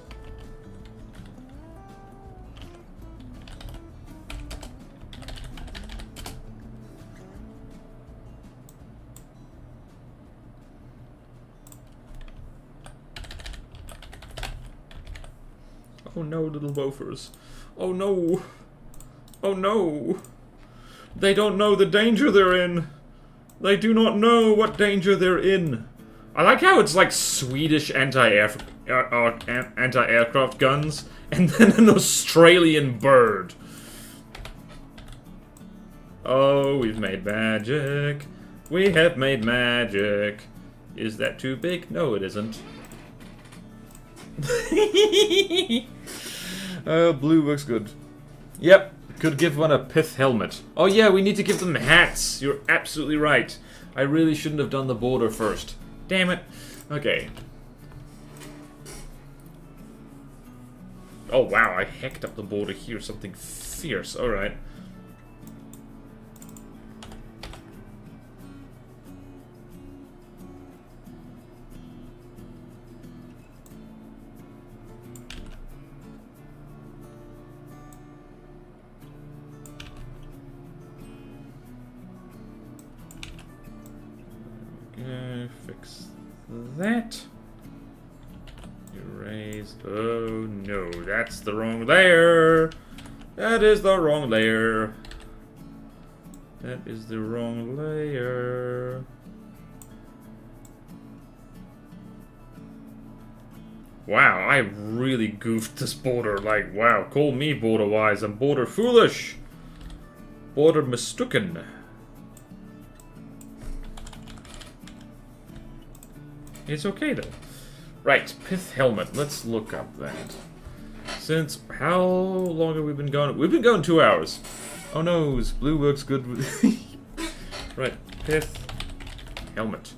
Speaker 1: Oh no, little woofers. Oh no. Oh no. They don't know the danger they're in. They do not know what danger they're in. I like how it's like Swedish anti-aircraft guns, and then an Australian bird. Oh, we've made magic. We have made magic. Is that too big? No, it isn't. Blue looks good. Yep, could give one a pith helmet. Oh yeah, we need to give them hats. You're absolutely right. I really shouldn't have done the border first. Damn it. Okay. Oh wow, I hacked up the border here. Something fierce. Alright. Fix that. Erase. Oh no, that's the wrong layer. That is the wrong layer. That is the wrong layer. Wow, I really goofed this border. Like, wow, call me border wise. I'm border foolish. border mistaken. It's okay though. Right, pith helmet. Let's look up that. Since how long have we been going? We've been going 2 hours. Oh no, blue works good with. Right, pith helmet.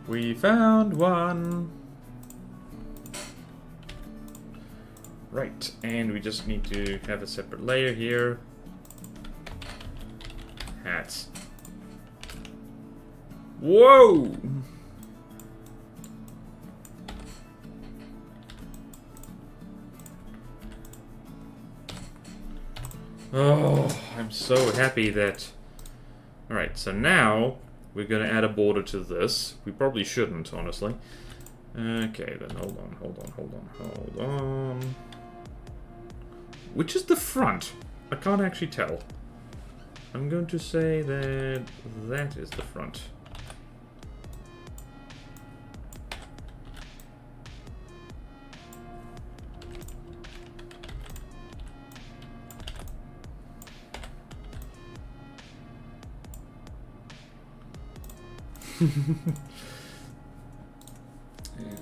Speaker 1: We found one. Right, and we just need to have a separate layer here. Hats. Whoa! Oh, I'm so happy that... Alright, so now we're gonna add a border to this. We probably shouldn't, honestly. Okay, then hold on. Which is the front? I can't actually tell. I'm going to say that that is the front. And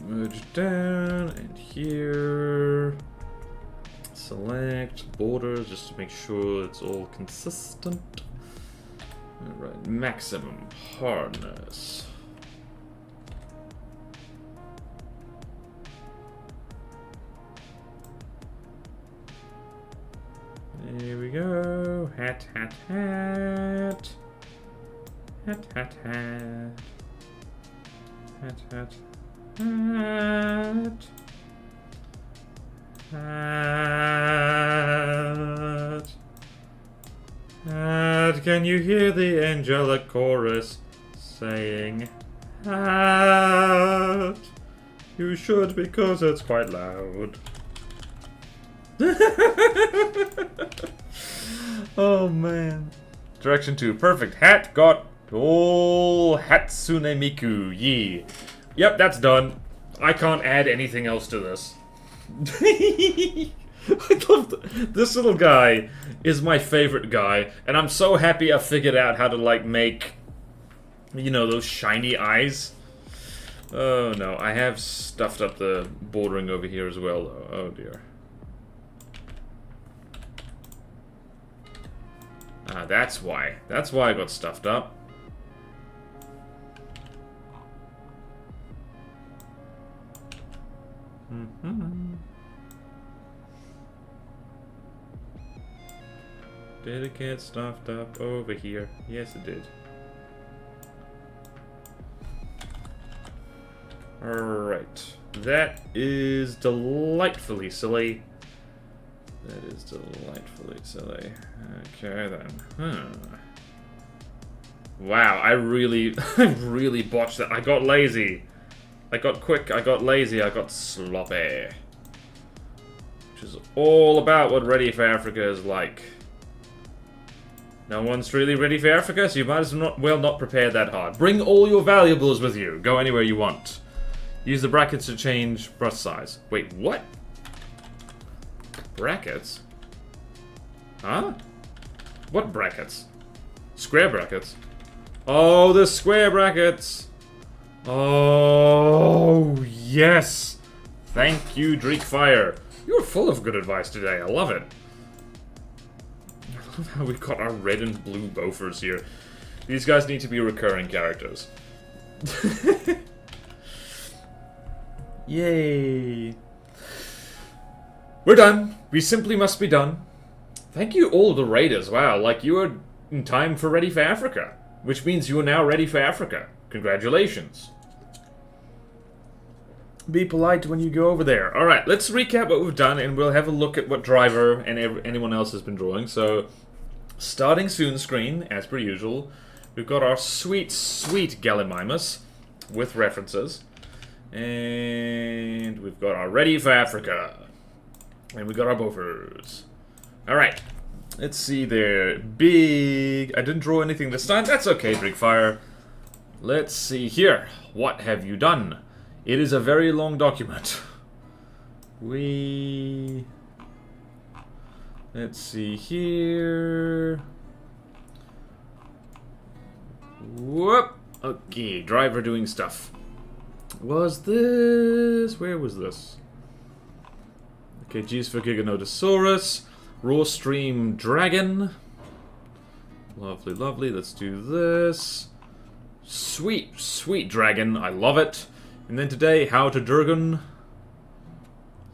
Speaker 1: merge down, and here. Select borders just to make sure it's all consistent. Alright, maximum hardness. There we go. Hat. Hat. Can you hear the angelic chorus saying hat? You should, because it's quite loud. Oh man. Direction 2. Perfect. Hat got all Hatsune Miku. Yee. Yep, that's done. I can't add anything else to this. I love this little guy is my favorite guy, and I'm so happy I figured out how to like make, you know, those shiny eyes. Oh no, I have stuffed up the bordering over here as well though. Oh dear. Ah, that's why. That's why I got stuffed up. Did it get stuffed up over here? Yes, it did. Alright. That is delightfully silly. That is delightfully silly. Okay, then. Wow, I really botched that. I got lazy. I got quick, I got lazy, I got sloppy. Which is all about what Ready for Africa is like. No one's really ready for Africa, so you might as well not prepare that hard. Bring all your valuables with you. Go anywhere you want. Use the brackets to change brush size. Wait, what? Brackets? Huh? What brackets? Square brackets? Oh, the square brackets! Oh, yes! Thank you, Dreekfire. You're full of good advice today. I love it. I love how we've got our red and blue Bofers here. These guys need to be recurring characters. Yay. We're done. We simply must be done. Thank you all the raiders. Wow, like you are in time for Ready for Africa. Which means you are now ready for Africa. Congratulations. Be polite when you go over there. Alright, let's recap what we've done and we'll have a look at what Driver and anyone else has been drawing. So, starting soon screen, as per usual. We've got our sweet, sweet Gallimimus with references. And we've got our Ready for Africa. And we got our Bofers. Alright. Let's see there. Big. I didn't draw anything this time. That's okay, Dreekfire. Let's see here. What have you done? It is a very long document. Let's see here. Whoop. Okay, driver doing stuff. Was this... Where was this? Okay, G's for Giganotosaurus. Raw Stream Dragon. Lovely, lovely. Let's do this. Sweet, sweet dragon. I love it. And then today, how to Durgan.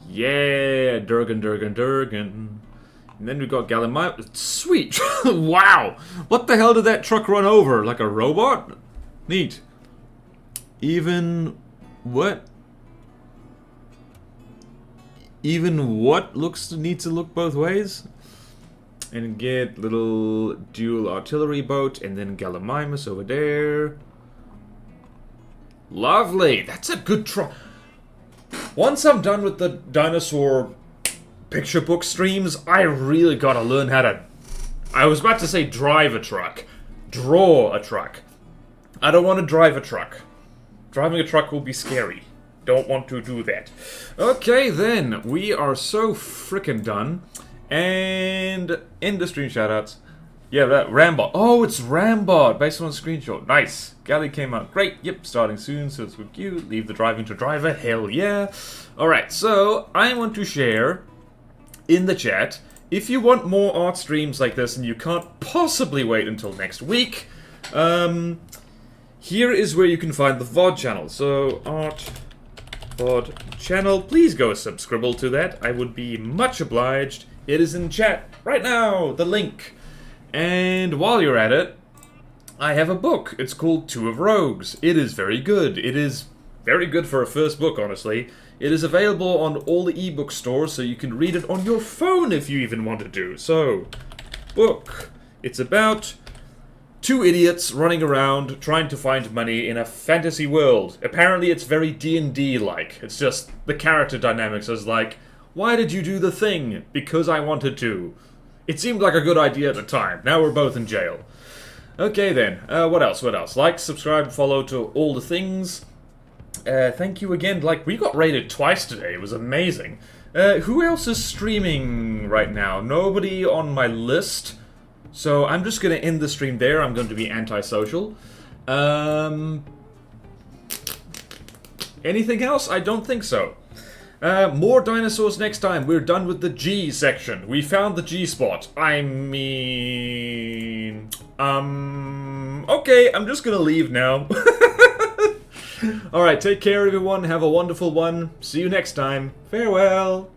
Speaker 1: Yeah, Durgan, Durgan, Durgan. And then we got Gallimimus. Sweet! Wow! What the hell did that truck run over? Like a robot? Neat. Even... What? Even what needs to look both ways? And get little dual artillery boat, and then Gallimimus over there. Lovely! That's a good truck. Once I'm done with the dinosaur picture book streams, I really gotta learn how to... I was about to say drive a truck. Draw a truck. I don't want to drive a truck. Driving a truck will be scary. Don't want to do that. Okay, then. We are so frickin' done. And... end the stream shoutouts. Yeah, that Rambot. Oh, it's Rambot, based on a screenshot. Nice. Galley came out great. Yep, starting soon, so it's with you. Leave the driving to driver. Hell yeah. Alright, so I want to share in the chat, if you want more art streams like this and you can't possibly wait until next week, here is where you can find the VOD channel. So, Art VOD channel. Please go subscribe to that. I would be much obliged. It is in chat right now, the link. And while you're at it, I have a book. It's called Two of Rogues. It is very good. It is very good for a first book, honestly. It is available on all the ebook stores, so you can read it on your phone if you even want to do. So, book. It's about two idiots running around trying to find money in a fantasy world. Apparently it's very D&D-like. It's just the character dynamics is like, why did you do the thing? Because I wanted to. It seemed like a good idea at the time. Now we're both in jail. Okay then, what else, what else? Like, subscribe, follow to all the things. Thank you again. Like, we got rated twice today. It was amazing. Who else is streaming right now? Nobody on my list. So I'm just going to end the stream there. I'm going to be antisocial. Anything else? I don't think so. More dinosaurs next time. We're done with the G section. We found the G spot. I mean... okay, I'm just gonna leave now. Alright, take care everyone. Have a wonderful one. See you next time. Farewell.